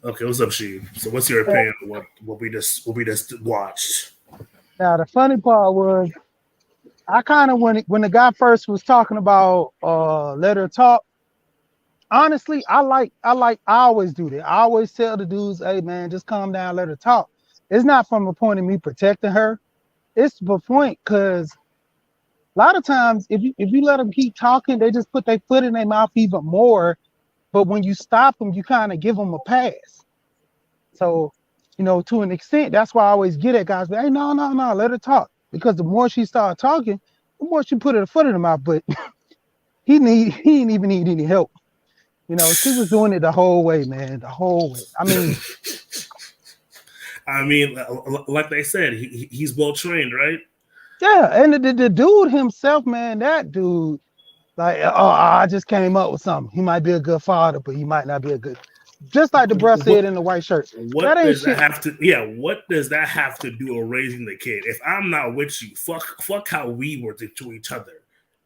Okay, what's up, Sheed? So, what's your opinion on what we just watched? Now, the funny part was, I kind of when the guy first was talking about let her talk. Honestly, I always do that. I always tell the dudes, hey man, just calm down, let her talk. It's not from the point of me protecting her. It's the point because a lot of times if you let them keep talking, they just put their foot in their mouth even more. But when you stop them, you kind of give them a pass. So, to an extent, that's why I always get at guys. But hey, no, let her talk. Because the more she started talking, the more she put her foot in her mouth. But he didn't even need any help. She was doing it the whole way, man. The whole way. I mean, like they said, he's well trained, right? Yeah, and the dude himself, man, that dude, like, I just came up with something. He might be a good father, but he might not be a good. Just like the bruh said in the white shirt. What does that have to? Yeah, what does that have to do with raising the kid? If I'm not with you, fuck how we were to each other.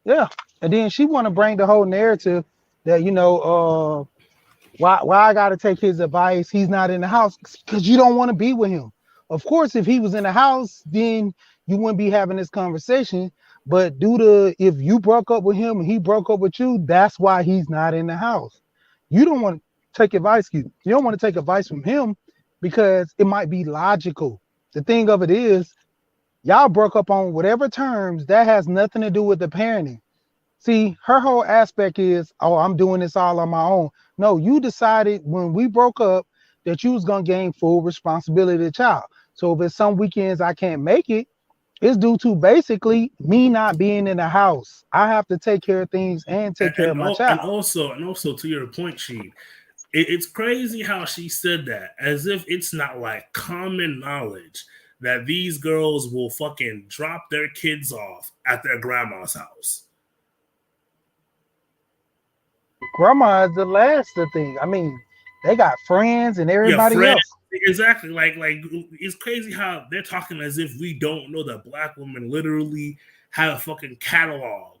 Yeah, and then she want to bring the whole narrative that why I got to take his advice. He's not in the house because you don't want to be with him. Of course, if he was in the house, then you wouldn't be having this conversation. But if you broke up with him and he broke up with you, that's why he's not in the house. You don't want to take advice. You don't want to take advice from him because it might be logical. The thing of it is, y'all broke up on whatever terms. That has nothing to do with the parenting. See, her whole aspect is, I'm doing this all on my own. No, you decided when we broke up that you was going to gain full responsibility of the child. So if it's some weekends I can't make it, it's due to basically me not being in the house. I have to take care of things and take care of my child. And also to your point, Sheed, it's crazy how she said that as if it's not like common knowledge that these girls will fucking drop their kids off at their grandma's house. Grandma is the last thing. They got friends and everybody else. Exactly. Like it's crazy how they're talking as if we don't know that Black women literally have a fucking catalog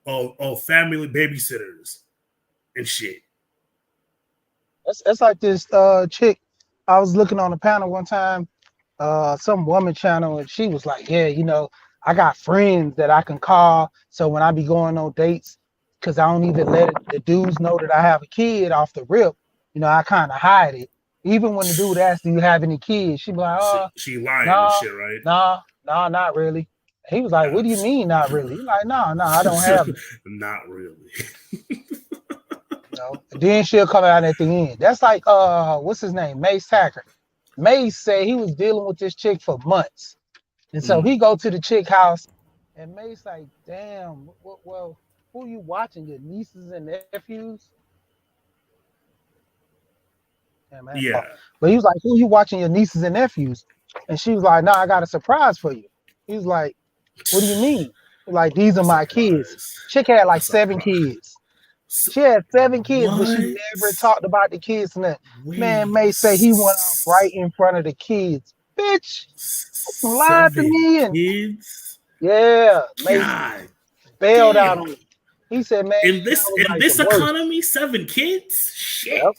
of family babysitters and shit. It's like this chick. I was looking on the panel one time, some woman channel, and she was like, yeah, I got friends that I can call. So when I be going on dates, because I don't even let the dudes know that I have a kid off the rip, I kind of hide it. Even when the dude asks, do you have any kids? She be like, she lying and shit, right? No, not really. He was like, what do you mean not really? He's like, no, I don't have it. Not really. Then she'll come out at the end. That's like, what's his name? Mace Tacker. Mace said he was dealing with this chick for months. And so he go to the chick house and Mace like, damn, well, who are you watching? Your nieces and nephews? Yeah. But he was like, who you watching your nieces and nephews? And she was like, no, I got a surprise for you. He was like, what do you mean? Like, these are my kids. Chick had like 7 kids. She had 7 kids, but she never talked about the kids. And man, May say he went off right in front of the kids. Bitch, lied to me. And kids? Yeah, May bailed out on me. He said, man, in this economy, 7 kids? Shit. Yep.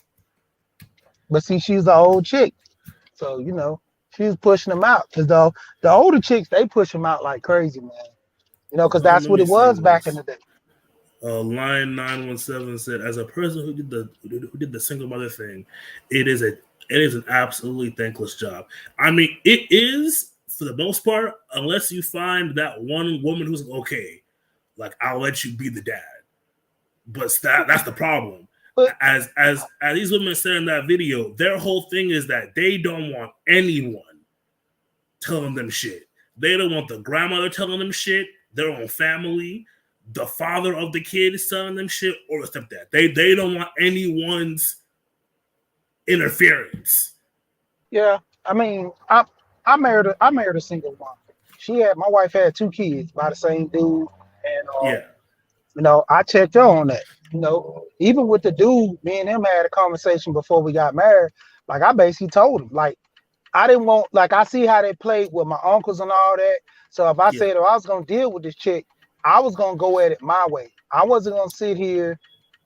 But see, she's the old chick. So, she's pushing them out. Because the older chicks, they push them out like crazy, man. Because that's what it was back in the day. Line 917 said, as a person who did the single mother thing, it is an absolutely thankless job. I mean, it is for the most part, unless you find that one woman who's okay, like I'll let you be the dad. But that's the problem. As these women said in that video, their whole thing is that they don't want anyone telling them shit. They don't want the grandmother telling them shit, their own family, the father of the kid is telling them shit, or the stepdad. They don't want anyone's interference. Yeah, I mean, I married a single mom, my wife had 2 kids by the same dude, and Yeah. you know, I checked her on that. You know, even with the dude, me and him had a conversation before we got married. Like I basically told him, like I didn't want, like I see how they played with my uncles and all that. So if I said if I was gonna deal with this chick, I was gonna go at it my way. I wasn't gonna sit here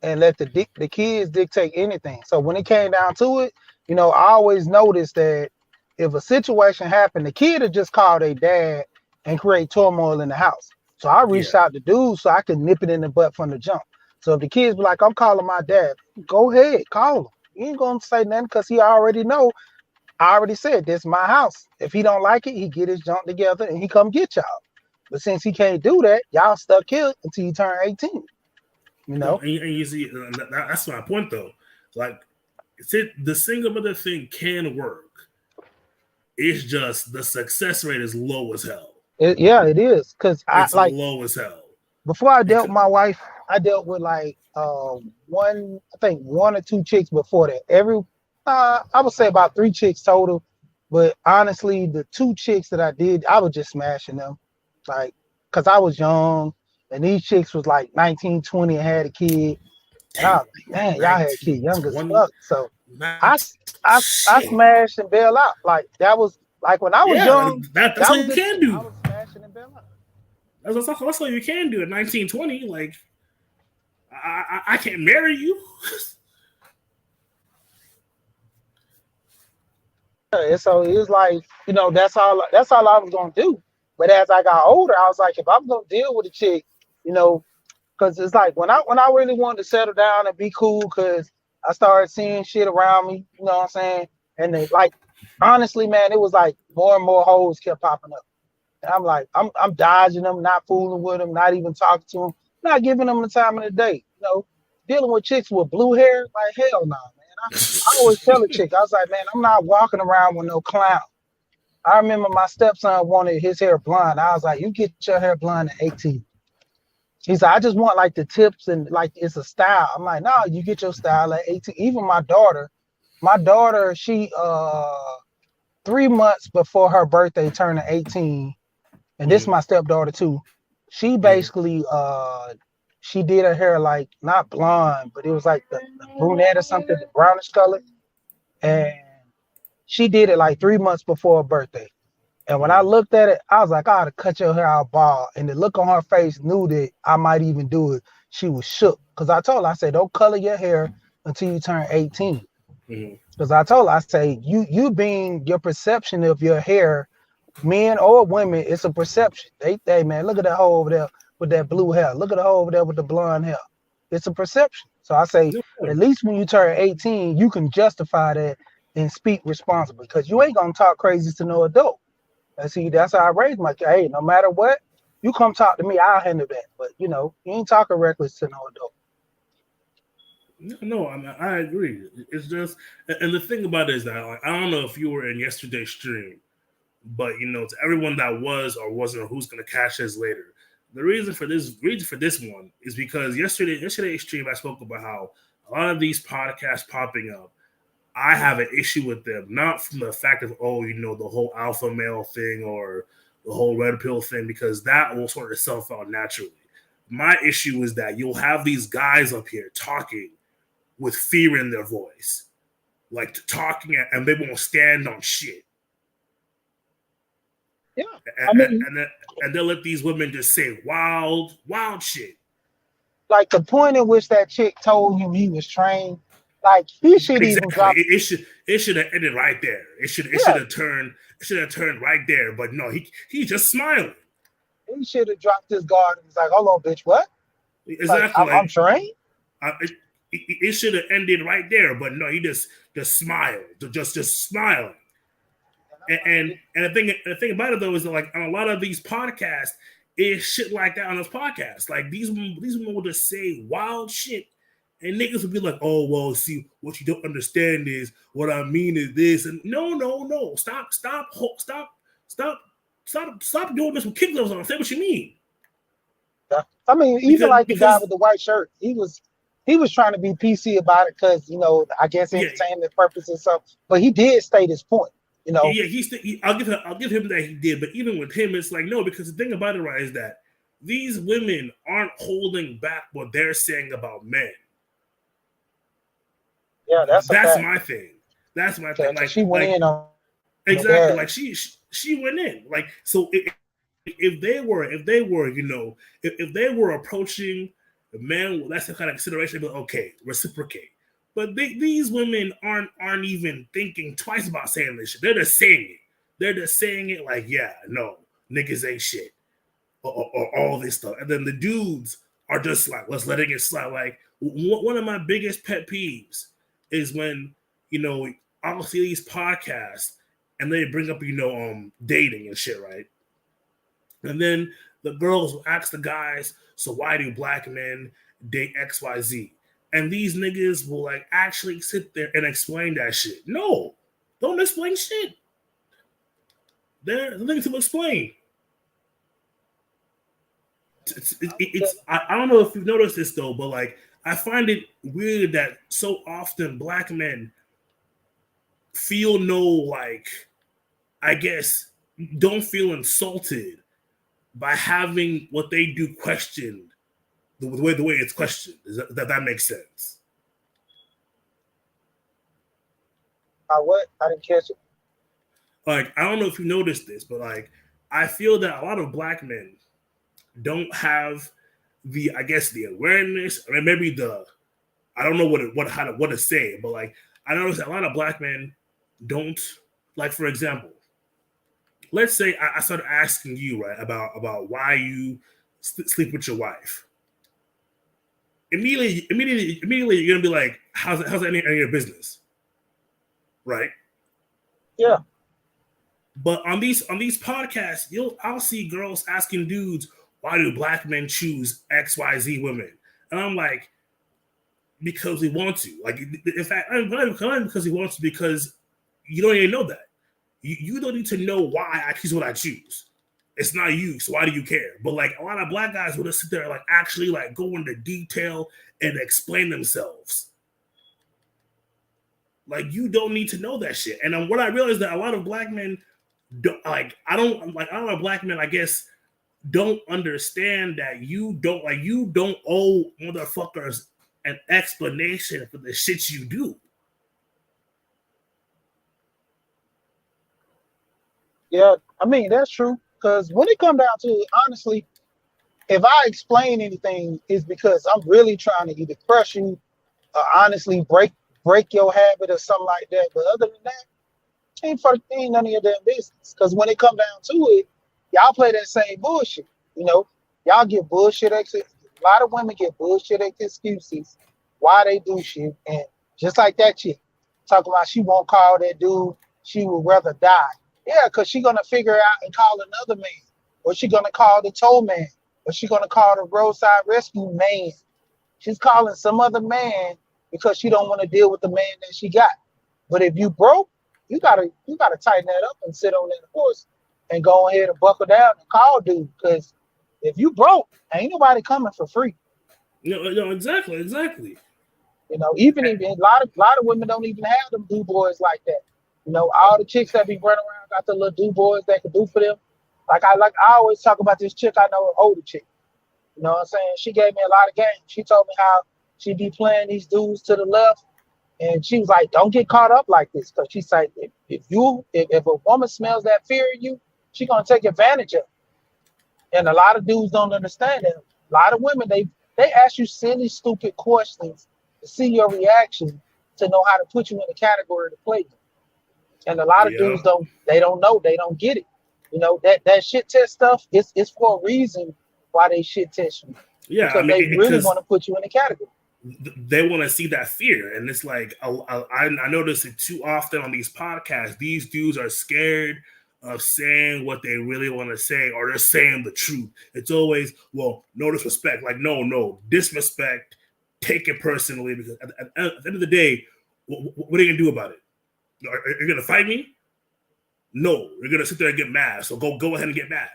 and let the kids dictate anything. So when it came down to it, you know, I always noticed that if a situation happened, the kid would just call their dad and create turmoil in the house. So I reached out to dude so I could nip it in the butt from the jump. So if the kids be like, I'm calling my dad, go ahead, call him. He ain't gonna say nothing because he already know. I already said this is my house. If he don't like it, he get his junk together and he come get y'all. But since he can't do that, y'all stuck here until you turn 18. You know? And you see, that's my point though. Like, the single mother thing can work. It's just the success rate is low as hell. It is. Because it's low as hell. Before I dealt with my wife, I dealt with like one or two chicks before that. I would say about 3 chicks total. But honestly, the 2 chicks that I did, I was just smashing them. Like, because I was young, and these chicks was like 19, 20 and had a kid. And I was like, man, y'all had a kid young as fuck. So I smashed and bailed out. Like, that was, like, when I was young. That's what you can do. I was smashing and bailing out. That's what you can do at 19, 20. Like, I can't marry you. So it was like, you know, that's all I was gonna do. But as I got older, I was like, if I'm gonna deal with a chick, you know, because it's like when I really wanted to settle down and be cool, because I started seeing shit around me, you know what I'm saying? And they, like, honestly, man, it was like more and more hoes kept popping up. And I'm like, I'm dodging them, not fooling with them, not even talking to them, not giving them the time of the day. You know, dealing with chicks with blue hair, like hell no, man. I always tell a chick, I was like, man, I'm not walking around with no clown. I remember my stepson wanted his hair blonde. I was like, you get your hair blonde at 18. He said, I just want like the tips and like it's a style. I'm like, no, you get your style at 18. Even my daughter, she 3 months before her birthday turning 18, and this is my stepdaughter too. She basically she did her hair like not blonde, but it was like the brunette or something, the brownish color. And she did it like 3 months before her birthday. And when I looked at it, I was like, I ought to cut your hair out bald. And the look on her face knew that I might even do it. She was shook. Because I told her, I said, don't color your hair until you turn 18. Because I told her, I say, you being your perception of your hair, men or women, it's a perception. They man, look at that hoe over there with that blue hair. Look at the hoe over there with the blonde hair. It's a perception. So I say, at least when you turn 18, you can justify that and speak responsibly, because you ain't gonna talk crazy to no adult. And see, that's how I raised my kid. Hey, no matter what, you come talk to me, I'll handle that. But you know, you ain't talking reckless to no adult. No, I agree. It's just, and the thing about it is that, like, I don't know if you were in yesterday's stream, but you know, to everyone that was or wasn't, or who's gonna catch this later, the reason for this one is because yesterday's stream I spoke about how a lot of these podcasts popping up, I have an issue with them, not from the fact of, the whole alpha male thing or the whole red pill thing, because that will sort itself out naturally. My issue is that you'll have these guys up here talking with fear in their voice, like talking, and they won't stand on shit. Yeah, and they'll let these women just say wild shit. Like the point at which that chick told him he was trained, like he should even drop. It should have ended right there. It should have turned right there. But no, he's just smiling. He should have dropped his guard and was like, "Hold on, bitch, what?" Exactly. I'm trained. It should have ended right there, but no, he just smiled, just smiling. And the thing about it though is that, like, on a lot of these podcasts, it's shit like that on those podcasts. Like these women will just say wild shit. And niggas would be like, oh, well, see, what you don't understand is what I mean is this. And no. Stop doing this with kid gloves on. Say what you mean. Yeah. I mean, even like the guy with the white shirt, he was trying to be PC about it because, you know, I guess entertainment purposes. So, but he did state his point. You know, yeah, I'll give him that he did, but even with him, it's like no, because the thing about it, right, is that these women aren't holding back what they're saying about men. Yeah, that's my thing. That's my thing. Like she went in on exactly like she went in. Like so, if they were, you know, if they were approaching the man, that's the kind of consideration. But okay, reciprocate. But these women aren't even thinking twice about saying this shit. They're just saying it. They're just saying it like, yeah, no, niggas ain't shit, or all this stuff. And then the dudes are just like, let's let it get slide. Like one of my biggest pet peeves is when, you know, I'll see these podcasts and they bring up, you know, dating and shit, right? And then the girls will ask the guys, so why do black men date XYZ? And these niggas will like actually sit there and explain that shit. No, don't explain shit. There's nothing to explain. I don't know if you've noticed this though, but like I find it weird that so often black men feel no, like, I guess, don't feel insulted by having what they do questioned the way it's questioned. That makes sense? What? I didn't catch it. Like, I don't know if you noticed this, but like, I feel that a lot of black men don't have the, I guess, the awareness, or maybe the, I don't know what to say, but like, I noticed that a lot of black men don't, like, for example, let's say I started asking you, right, about why you sleep with your wife. Immediately, you're gonna be like, how's that any of your business, right? Yeah. But on these podcasts, I'll see girls asking dudes, why do black men choose XYZ women? And I'm like, because we want to. Like, in fact, I'm not because we want to, because you don't even know that. You don't need to know why I choose what I choose. It's not you, so why do you care? But like a lot of black guys will just sit there and like actually like go into detail and explain themselves. Like, you don't need to know that shit. And what I realized that a lot of black men don't, like, a lot of black men, I guess, don't understand that you don't owe motherfuckers an explanation for the shit you do. Yeah, I mean, that's true. Because when it comes down to it, honestly, if I explain anything, it's because I'm really trying to either crush you or honestly break your habit or something like that. But other than that, ain't none of your damn business. Because when it comes down to it, y'all play that same bullshit. You know, y'all get bullshit excuses. A lot of women get bullshit excuses why they do shit. And just like that chick, talking about she won't call that dude, she would rather die. Yeah, because she's going to figure out and call another man. Or she's going to call the tow man. Or she's going to call the roadside rescue man. She's calling some other man because she don't want to deal with the man that she got. But if you broke, you gotta tighten that up and sit on that horse and go ahead and buckle down and call dude. Because if you broke, ain't nobody coming for free. No, exactly. You know, even a lot of women don't even have them do boys like that. You know, all the chicks that be running around got the little do boys that can do for them. Like I always talk about this chick I know, an older chick. You know what I'm saying? She gave me a lot of game. She told me how she be playing these dudes to the left. And she was like, don't get caught up like this. Because she's like, if a woman smells that fear in you, she's going to take advantage of it. And a lot of dudes don't understand that. A lot of women, they ask you silly, stupid questions to see your reaction, to know how to put you in a category to play. And a lot of dudes don't know, they don't get it. You know, that shit test stuff, it's for a reason why they shit test you. Yeah, because they really want to put you in a category. They want to see that fear. And it's like, I notice it too often on these podcasts. These dudes are scared of saying what they really want to say, or they're saying the truth. It's always, well, no disrespect. Like, no, disrespect, take it personally, because at the end of the day, what are you going to do about it? Are you going to fight me? No, you're going to sit there and get mad. So go ahead and get mad.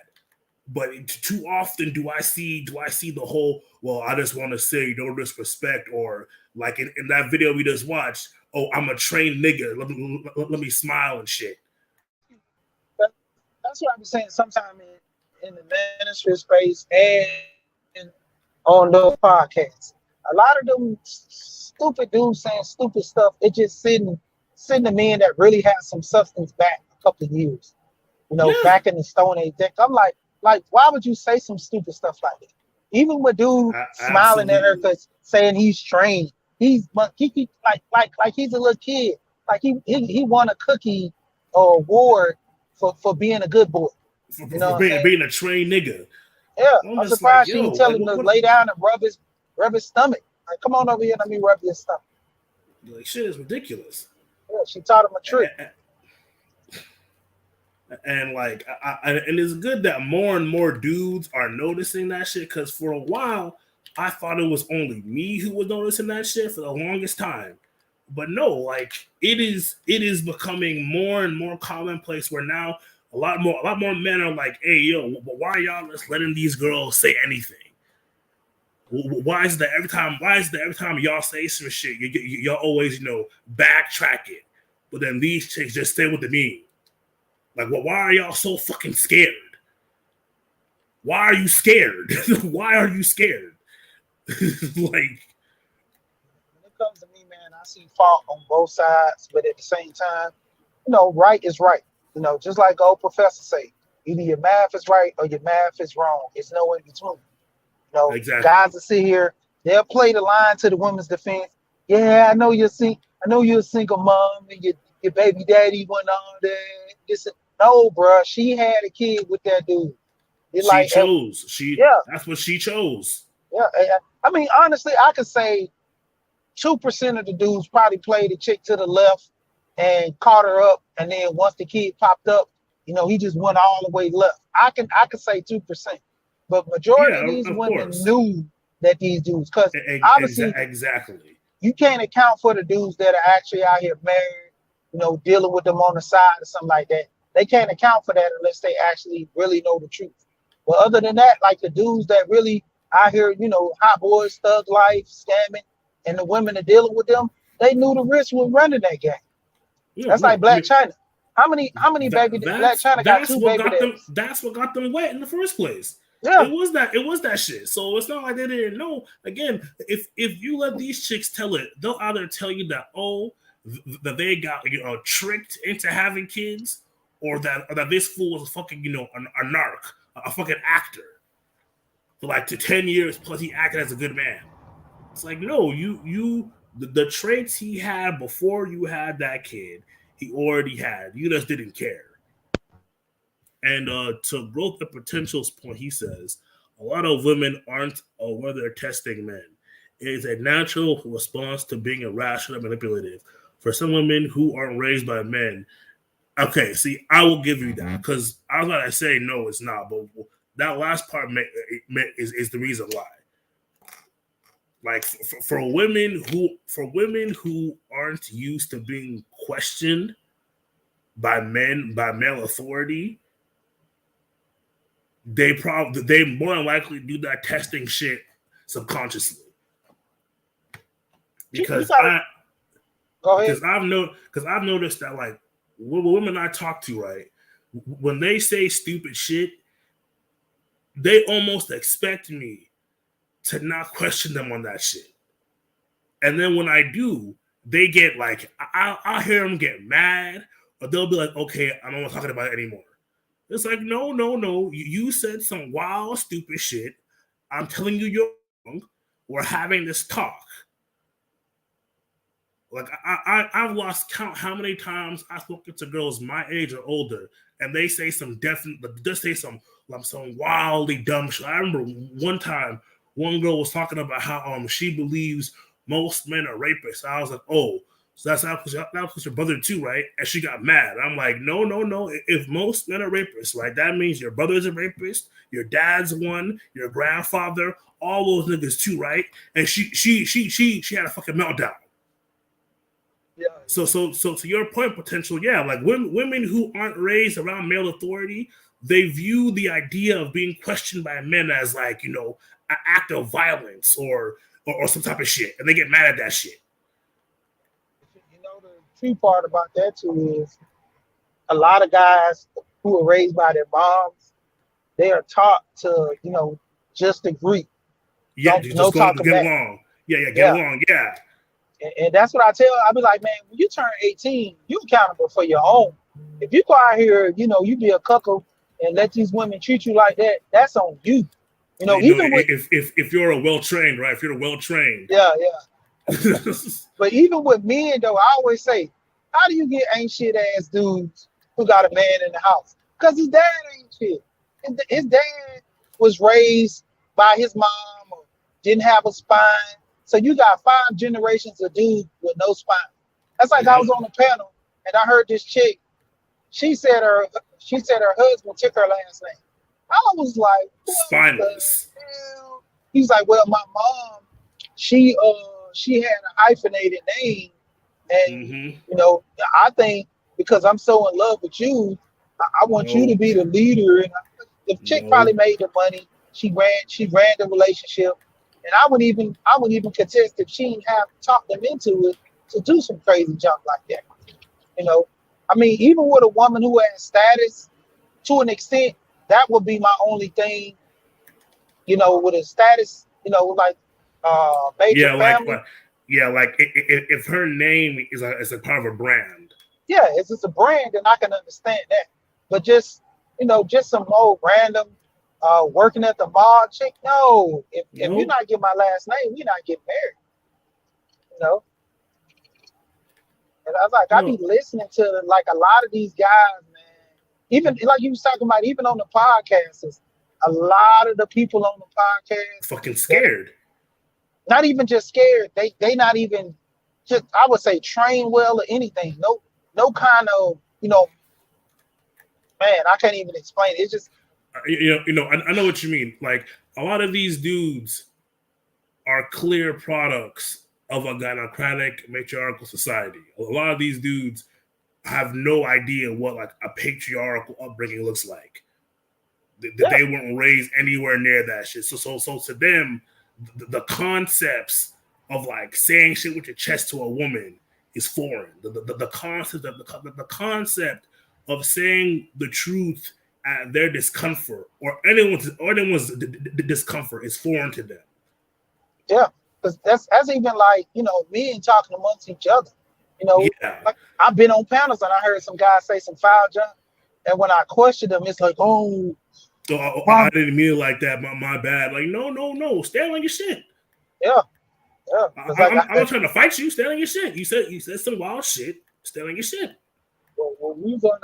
But too often do I see the whole, well, I just want to say no disrespect, or like in that video we just watched, oh, I'm a trained nigga. Let me smile and shit. that's what I'm saying. Sometimes in the ministry space and on those podcasts, a lot of them stupid dudes saying stupid stuff. It just sitting the men that really have some substance back a couple of years. Back in the Stone Age. I'm like, why would you say some stupid stuff like that? Even with dude smiling at her because saying he's trained, he's like he's a little kid. Like he won a cookie or award for being a good boy. For being a trained nigga. Yeah, I'm surprised she didn't tell him to lay down and rub his stomach. Like, come on over here, let me rub your stomach. Like, shit is ridiculous. Yeah, she taught him a trick. And like, and it's good that more and more dudes are noticing that shit. Because for a while, I thought it was only me who was noticing that shit for the longest time. But no, like it is becoming more and more commonplace. Where now a lot more men are like, "Hey, yo, why are y'all just letting these girls say anything? Why is that every time y'all say some shit, y'all always backtrack it, but then these chicks just stay with the meme? Like, well, why are y'all so fucking scared? Why are you scared? Why are you scared? Like, when it comes to me, man, I see fault on both sides, but at the same time, right is right. Just like old professor say, either your math is right or your math is wrong. It's no in between. Exactly. Guys will sit here, they'll play the line to the women's defense. Yeah, I know you're a single mom and your baby daddy went on there. No, bro, she had a kid with that dude. She chose. That's what she chose. Yeah, I mean, honestly, I could say 2% of the dudes probably played the chick to the left and caught her up, and then once the kid popped up, he just went all the way left. I could say 2%, but majority of these women knew that these dudes, because obviously, exactly, you can't account for the dudes that are actually out here married, dealing with them on the side or something like that. They can't account for that unless they actually really know the truth. But other than that, like the dudes that really out here, hot boys, thug life, scamming, and the women are dealing with them, they knew the risk with running that game. Yeah, that's like Blac Chyna. How many Blac Chyna got two baby daddies? That's what got them wet in the first place. Yeah. It was that shit. So it's not like they didn't know. Again, if you let these chicks tell it, they'll either tell you that that they got tricked into having kids, or that this fool was a fucking a narc, a fucking actor for like 10 years plus he acted as a good man. It's like, no, the traits he had before you had that kid, he already had. You just didn't care. And to Growth and Potential's point, he says, a lot of women aren't aware they're testing men. It is a natural response to being irrational and manipulative. For some women who aren't raised by men, okay, see, I will give you that, because I was about to say no, it's not, but that last part is the reason why. Like for women who aren't used to being questioned by male authority, they more than likely do that testing shit subconsciously. Because I've noticed that, like, women I talk to, right, when they say stupid shit, they almost expect me to not question them on that shit. And then when I do, they get like, I'll hear them get mad, or they'll be like, okay, I don't want to talk about it anymore. It's like, no. You said some wild, stupid shit. I'm telling you you're wrong. We're having this talk. Like, I've lost count how many times I've spoken to girls my age or older, and they say some wildly dumb shit. I remember one time, one girl was talking about how she believes most men are rapists. I was like, oh, so that's not your brother too, right? And she got mad. I'm like, no. If most men are rapists, right, that means your brother's a rapist, your dad's one, your grandfather, all those niggas too, right? And she had a fucking meltdown. Yeah. So to your point, Potential, yeah, like women who aren't raised around male authority, they view the idea of being questioned by men as like, an act of violence or some type of shit, and they get mad at that shit. The true part about that too is a lot of guys who are raised by their moms, they are taught to, just agree. Yeah, just go get back. along. Get along. Yeah. And that's what I be like, man, when you turn 18, you're accountable for your own. If you go out here, you be a cuckold and let these women treat you like that, that's on you. If you're well trained, right? If you're well trained. Yeah. But even with men, though, I always say, how do you get ain't shit ass dudes who got a man in the house? Because his dad ain't shit. His dad was raised by his mom or didn't have a spine. So you got 5 generations of dudes with no spine. That's like I was on a panel and I heard this chick. She said her husband took her last name. I was like, spineless. He's like, well, my mom, she had a hyphenated name, and I think because I'm so in love with you, I want you to be the leader. And the chick probably made the money. She ran the relationship, and I wouldn't even contest if she didn't have talked them into it to do some crazy junk like that. I mean, even with a woman who has status, to an extent, that would be my only thing. With a status, like major family. If her name is a part of a brand. Yeah, if it's a brand, then I can understand that. But just some old random working at the mall chick, no. If you're not getting my last name, we're not getting married. And I was like, I be listening to like a lot of these guys, man. Even like you was talking about, even on the podcasts, a lot of the people on the podcast fucking scared. Not even just scared. They not even just, I would say, train well or anything. No kind of, man, I can't even explain it. It's just I know what you mean. Like a lot of these dudes are clear products of a gynocratic matriarchal society. A lot of these dudes have no idea what like a patriarchal upbringing looks like. They weren't raised anywhere near that shit. So to them, the concepts of like saying shit with your chest to a woman is foreign. The concept of saying the truth at their discomfort or anyone's discomfort is foreign to them. Yeah, because that's even like men talking amongst each other. Like I've been on panels and I heard some guys say some foul junk, and when I questioned them, it's like, I didn't mean it like that. My bad. Like, no. Stand on your shit. Yeah. I'm not trying to fight you. Stand on your shit. You said some wild shit. Stand on your shit. Well, we was on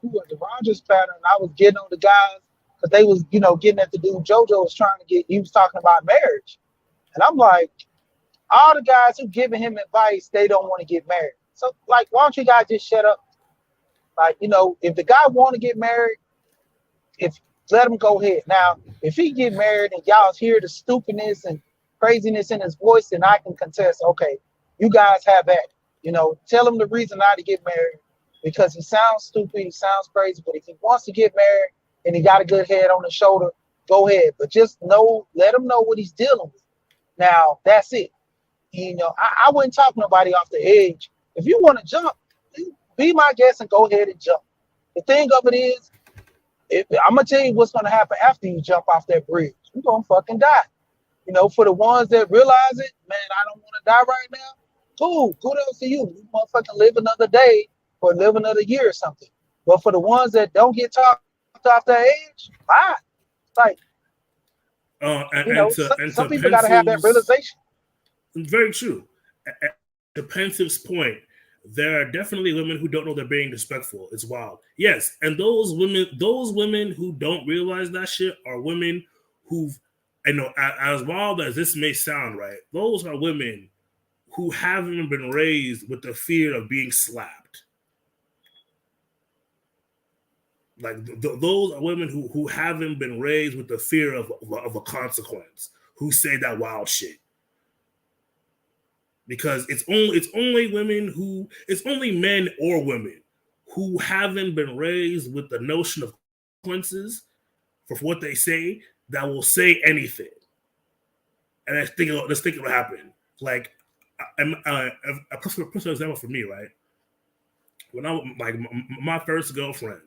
the Rogers pattern. I was getting on the guys because they was getting at the dude JoJo was trying to get. He was talking about marriage, and I'm like, all the guys who giving him advice, they don't want to get married. So like, why don't you guys just shut up? Like, if the guy want to get married, let him go ahead. Now, if he get married and y'all hear the stupidness and craziness in his voice, then I can contest. Okay, you guys have that. Tell him the reason not to get married because he sounds stupid, he sounds crazy. But if he wants to get married and he got a good head on his shoulder, go ahead. But just let him know what he's dealing with. Now, that's it. I wouldn't talk nobody off the edge. If you want to jump, be my guest and go ahead and jump. The thing of it is, I'm gonna tell you what's gonna happen after you jump off that bridge. You're gonna fucking die. For the ones that realize it, man, I don't want to die right now. Cool, kudos to you. You motherfucking live another day or live another year or something. But for the ones that don't get talked off that edge, bye. Like, some people gotta have that realization. Very true. To Pensiv's point, there are definitely women who don't know they're being disrespectful. It's wild. Yes, and those women who don't realize that shit are women who've, as wild as this may sound, right? Those are women who haven't been raised with the fear of being slapped. Like those are women who haven't been raised with the fear of a consequence, who say that wild shit. Because it's only men or women who haven't been raised with the notion of consequences for what they say that will say anything. And let's think it'll happen. Like a personal example for me, right? When I my first girlfriend,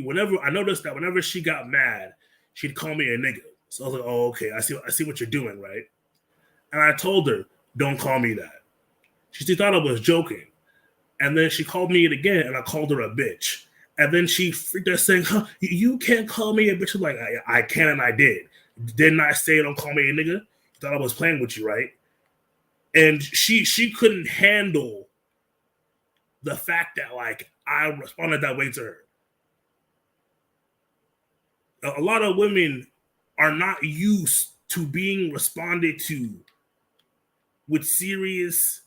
whenever I noticed that whenever she got mad, she'd call me a nigga. So I was like, oh, okay, I see what you're doing, right? And I told her, don't call me that. She still thought I was joking. And then she called me it again, and I called her a bitch. And then she freaked out saying, huh, you can't call me a bitch. I'm like, I can and I did. Didn't I say don't call me a nigga? You thought I was playing with you, right? And she couldn't handle the fact that, like, I responded that way to her. A lot of women are not used to being responded to with serious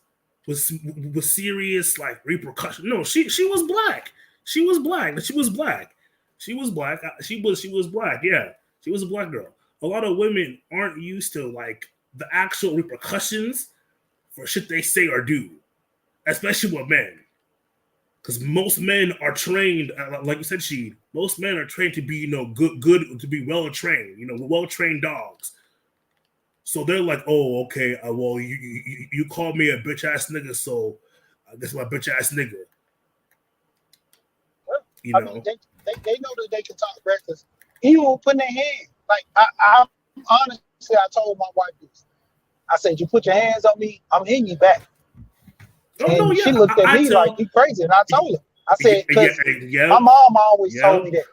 like repercussions. No, she was black. She was black. She was black. She was black. She was black. Yeah, she was a black girl. A lot of women aren't used to like the actual repercussions for shit they say or do, especially with men. Because most men are trained, like you said, Sheed. Most men are trained to be, good to be well trained. Well trained dogs. So they're like, oh, okay. Well, you called me a bitch ass nigga, so I guess my bitch ass nigga. I mean, they know that they can talk reckless. He won't put in their hand. Like I honestly, I told my wife this. I said, you put your hands on me, I'm hitting you back. She looked at me like you crazy, and I told her. I said, because my mom always told me that.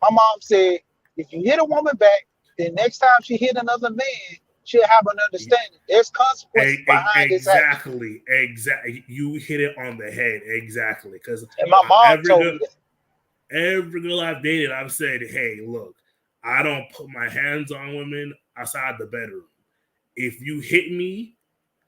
My mom said, if you hit a woman back, then next time she hit another man, she'll have an understanding. There's consequences behind this action. Exactly. You hit it on the head. Exactly. Because my mom told me that. Every girl I've dated, I've said, hey, look, I don't put my hands on women outside the bedroom. If you hit me,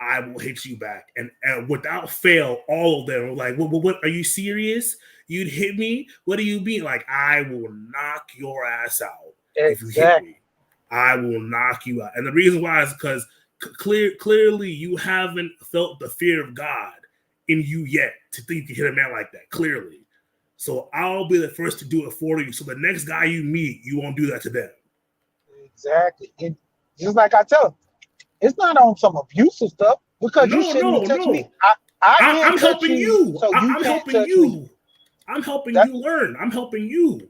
I will hit you back. And without fail, all of them were like, what, are you serious? You'd hit me? What do you mean? Like, I will knock your ass out. If you hit me. I will knock you out. And the reason why is because clearly you haven't felt the fear of God in you yet to think you can hit a man like that. Clearly. So I'll be the first to do it for you. So the next guy you meet, you won't do that to them. Exactly. And just like I tell them, it's not on some abusive stuff because you shouldn't touch me. I'm helping you. So I'm helping you. I'm helping you learn. I'm helping you.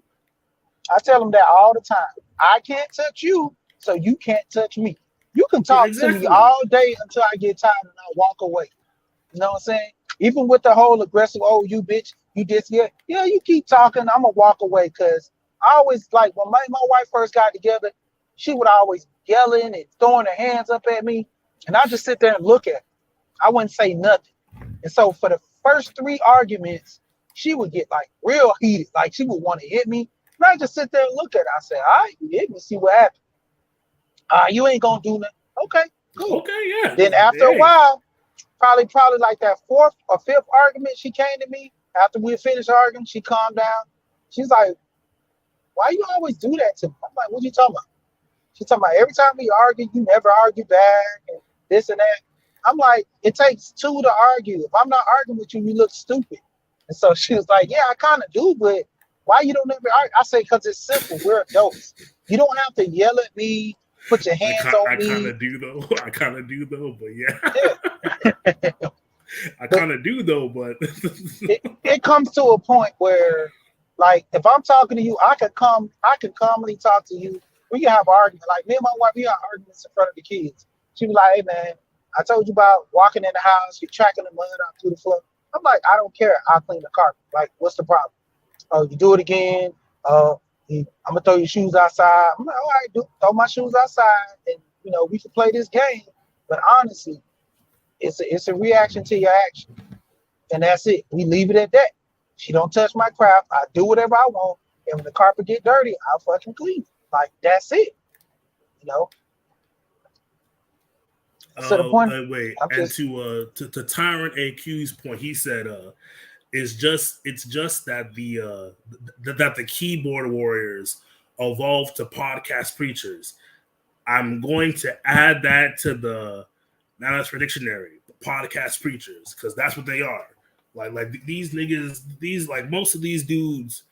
I tell them that all the time. I can't touch you, so you can't touch me. You can talk to me all day until I get tired and I walk away. You know what I'm saying? Even with the whole aggressive, oh, you bitch, you this, yeah, you keep talking, I'm going to walk away because I always, like, when my wife first got together, she would always yelling and throwing her hands up at me, and I just sit there and look at her. I wouldn't say nothing. And so for the first 3 arguments, she would get, like, real heated. Like, she would want to hit me. And I just sit there and look at her. I say, all right, you hit me, see what happens. You ain't going to do nothing. Okay, cool. Okay, yeah. Then after a while, probably like that 4th or 5th argument, she came to me. After we finished arguing, she calmed down. She's like, why you always do that to me? I'm like, what you talking about? She's talking about every time we argue, you never argue back and this and that. I'm like, it takes 2 to argue. If I'm not arguing with you, you look stupid. And so she was like, yeah, I kind of do, but why you don't ever argue? I say, because it's simple. We're adults. You don't have to yell at me, put your hands on me. I kind of do, though, but yeah. I kind of do, though, but... it comes to a point where, like, if I'm talking to you, I can calmly talk to you. We can have an argument. Like, me and my wife, we have arguments in front of the kids. She be like, hey, man, I told you about walking in the house, you're tracking the mud out through the floor. I'm like, I don't care. I'll clean the carpet. Like, what's the problem? Oh, you do it again. I'm going to throw your shoes outside. I'm like, all right, throw my shoes outside, and, we can play this game. But honestly, it's a reaction to your action. And that's it. We leave it at that. She don't touch my craft. I do whatever I want. And when the carpet get dirty, I'll fucking clean it. Like, that's it. So the point. Wait, and to Tyrant AQ's point, he said, it's just that the keyboard warriors evolved to podcast preachers. I'm going to add that to the Manifest Dictionary, podcast preachers, because that's what they are. Like these niggas, like most of these dudes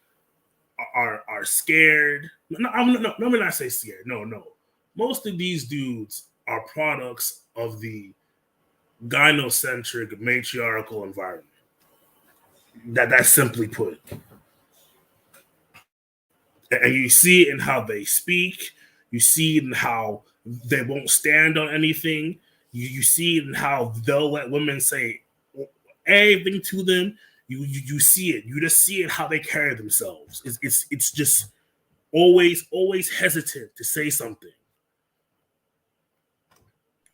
are scared. No, let me not say scared. No. Most of these dudes are products of the gynocentric matriarchal environment. That's simply put. And you see it in how they speak. You see it in how they won't stand on anything. You see it in how they'll let women say everything to them. You see it. You just see it how they carry themselves. It's just always hesitant to say something.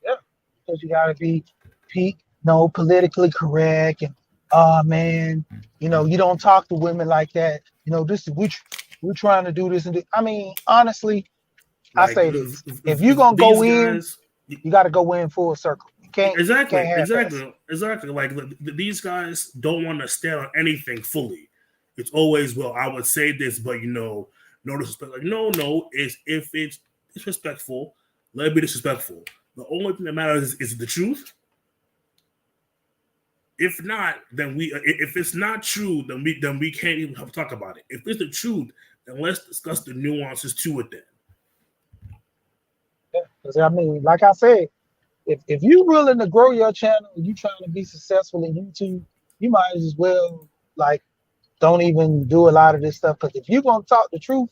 Yeah, because you gotta be politically correct, and man, you don't talk to women like that. This we're trying to do this and I mean, honestly, like, I say this: if you're gonna go in, you got to go in full circle. You can't exactly. Like these guys don't want to stand on anything fully. It's always, well, I would say this, but no disrespect. Like no, if it's disrespectful, let it be disrespectful. The only thing that matters is the truth. If not, then if it's not true, then we can't even have to talk about it. If it's the truth, then let's discuss the nuances to it then. Yeah, because I mean, like I said, if you're willing to grow your channel, you trying to be successful in YouTube, you might as well like don't even do a lot of this stuff. Because if you're gonna talk the truth,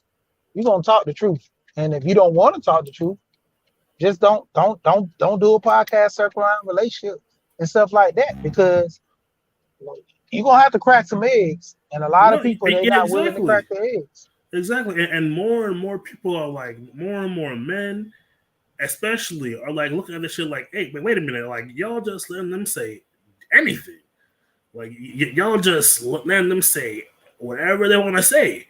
you're gonna talk the truth. And if you don't want to talk the truth, just don't do a podcast circle around relationship and stuff like that, because you're gonna have to crack some eggs, and a lot of people they're not willing to crack their eggs. Exactly, and more people are like, more and more men, especially, are like looking at this shit like, hey, wait a minute, like y'all just letting them say anything, like y'all just letting them say whatever they want to say,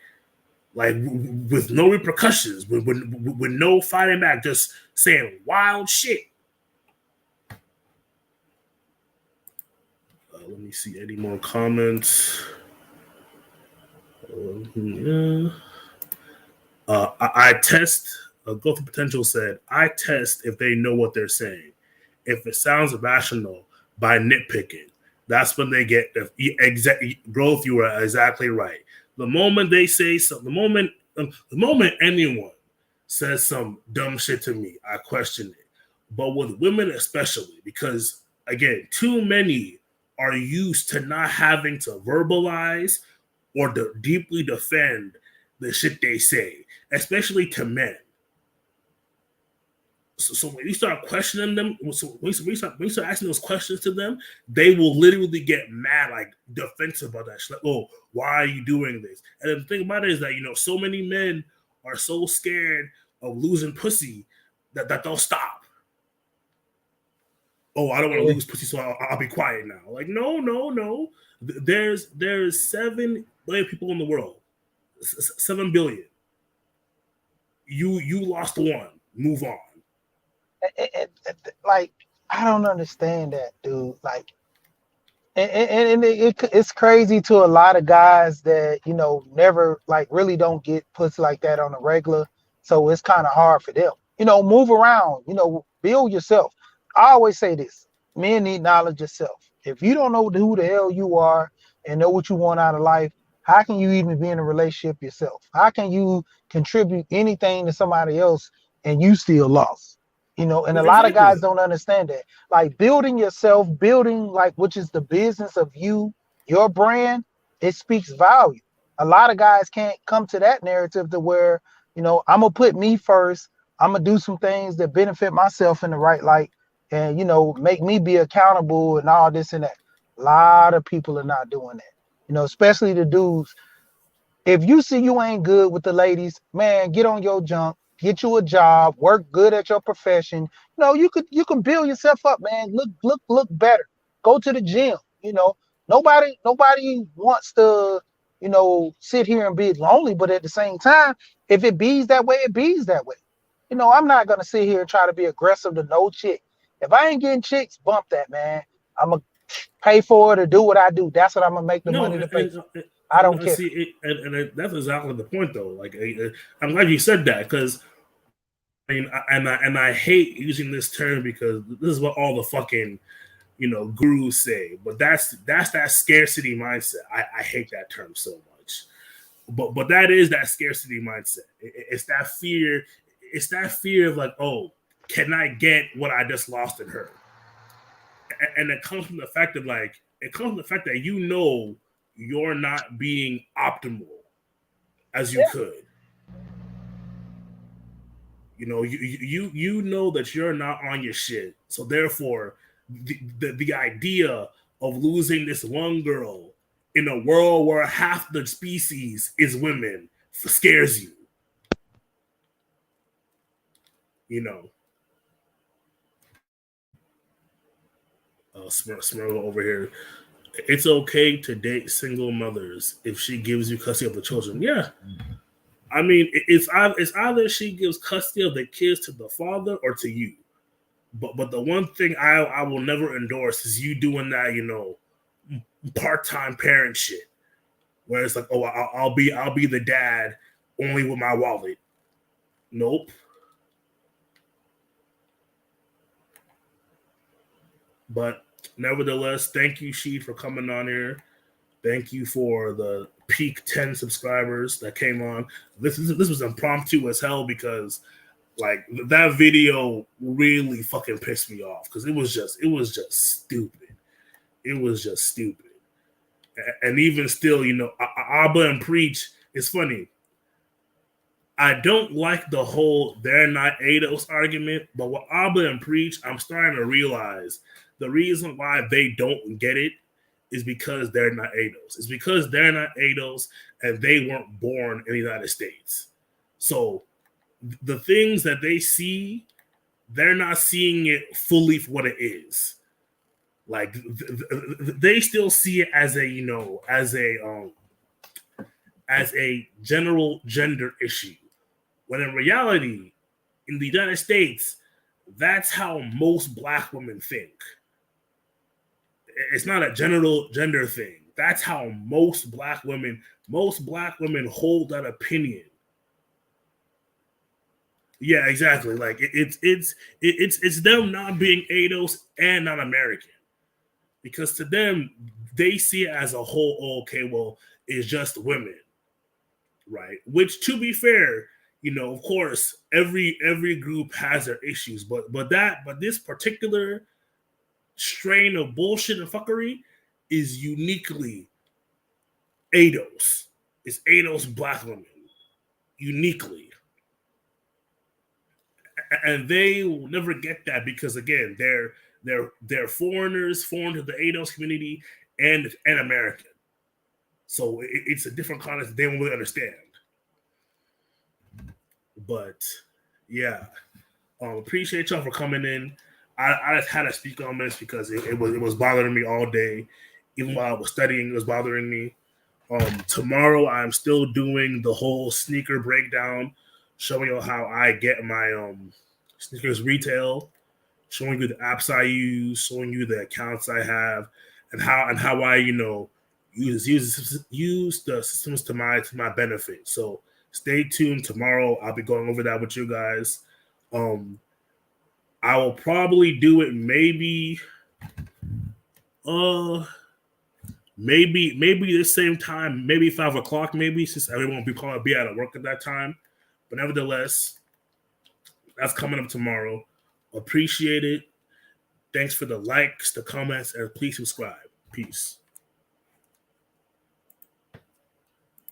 like with no repercussions, with no fighting back, just saying wild shit. Let me see any more comments. I test. Growth and Potential said, I test if they know what they're saying. If it sounds irrational by nitpicking, that's when they get the growth. You are exactly right. The moment they say something, the moment anyone says some dumb shit to me, I question it. But with women especially, because again, too many are used to not having to verbalize or to deeply defend the shit they say, especially to men. So when you start questioning them, when you start asking those questions to them, they will literally get mad, like defensive about that shit. Like, oh, why are you doing this? And the thing about it is that, so many men are so scared of losing pussy that they'll stop. Oh, I don't want to lose pussy, so I'll be quiet now. Like, no. There's 7 billion people in the world. 7 billion. You lost one. Move on. Like, I don't understand that, dude. Like, and it's crazy to a lot of guys that never like really don't get pussy like that on a regular. So it's kind of hard for them. Move around. Build yourself. I always say this: men need knowledge yourself. If you don't know who the hell you are and know what you want out of life, how can you even be in a relationship yourself? How can you contribute anything to somebody else and you still lost? And a lot of guys don't understand that. Like building yourself, which is the business of you, your brand, it speaks value. A lot of guys can't come to that narrative to where, I'm gonna put me first. I'm gonna do some things that benefit myself in the right light. And make me be accountable and all this and that. A lot of people are not doing that. Especially the dudes. If you see you ain't good with the ladies, man, get on your junk, get you a job, work good at your profession. You can build yourself up, man. Look better. Go to the gym. Nobody wants to, sit here and be lonely, but at the same time, if it bees that way, it bees that way. I'm not gonna sit here and try to be aggressive to no chick. If I ain't getting chicks, bump that, man. I'm going to pay for it or do what I do. That's what I'm going to make the money to pay. I don't care. See, and that's exactly the point, though. Like, I'm glad you said that, because, I hate using this term because this is what all the fucking, gurus say. But that's that scarcity mindset. I hate that term so much. But that is that scarcity mindset. It's that fear. It's that fear of like, oh, can I get what I just lost in her? And it comes from the fact that you're not being optimal as you could. You know, you know that you're not on your shit. So therefore, the idea of losing this one girl in a world where half the species is women scares you. You know. Smurl over here. It's okay to date single mothers if she gives you custody of the children. Yeah. I mean, it's either she gives custody of the kids to the father or to you. But the one thing I will never endorse is you doing that, you know, part-time parent shit. Where it's like, oh, I'll be the dad only with my wallet. Nope. But nevertheless, thank you, Sheed, for coming on here. Thank you for the peak 10 subscribers that came on. This was impromptu as hell because like that video really fucking pissed me off because it was just stupid. It was just stupid. And even still, you know, Abba and Preach, it's funny. I don't like the whole they're not ADOS argument, but with Abba and Preach, I'm starting to realize the reason why they don't get it is because they're not ADOS. It's because they're not ADOS and they weren't born in the United States. So the things that they see, they're not seeing it fully for what it is. Like they still see it as a, you know, as a general gender issue. When in reality, in the United States, that's how most Black women think. It's not a general gender thing. That's how most Black women hold that opinion. Yeah, exactly. Like it's them not being ADOS and not American. Because to them, they see it as a whole, oh, okay, well, it's just women. Right? Which, to be fair, you know, of course, every group has their issues, but this particular strain of bullshit and fuckery is uniquely ADOS. It's ADOS Black women. Uniquely. And they will never get that because again, they're foreigners, foreign to the ADOS community and American. So it's a different context they won't really understand. But yeah, appreciate y'all for coming in. I just had to speak on this because it was bothering me all day. Even while I was studying, it was bothering me. Tomorrow I'm still doing the whole sneaker breakdown, showing you how I get my sneakers retail, showing you the apps I use, showing you the accounts I have, and how I, you know, use the systems to my benefit. So stay tuned. Tomorrow I'll be going over that with you guys. I will probably do it maybe the same time, maybe 5 o'clock, maybe, since everyone will probably be out of work at that time. But nevertheless, that's coming up tomorrow. Appreciate it. Thanks for the likes, the comments, and please subscribe. Peace.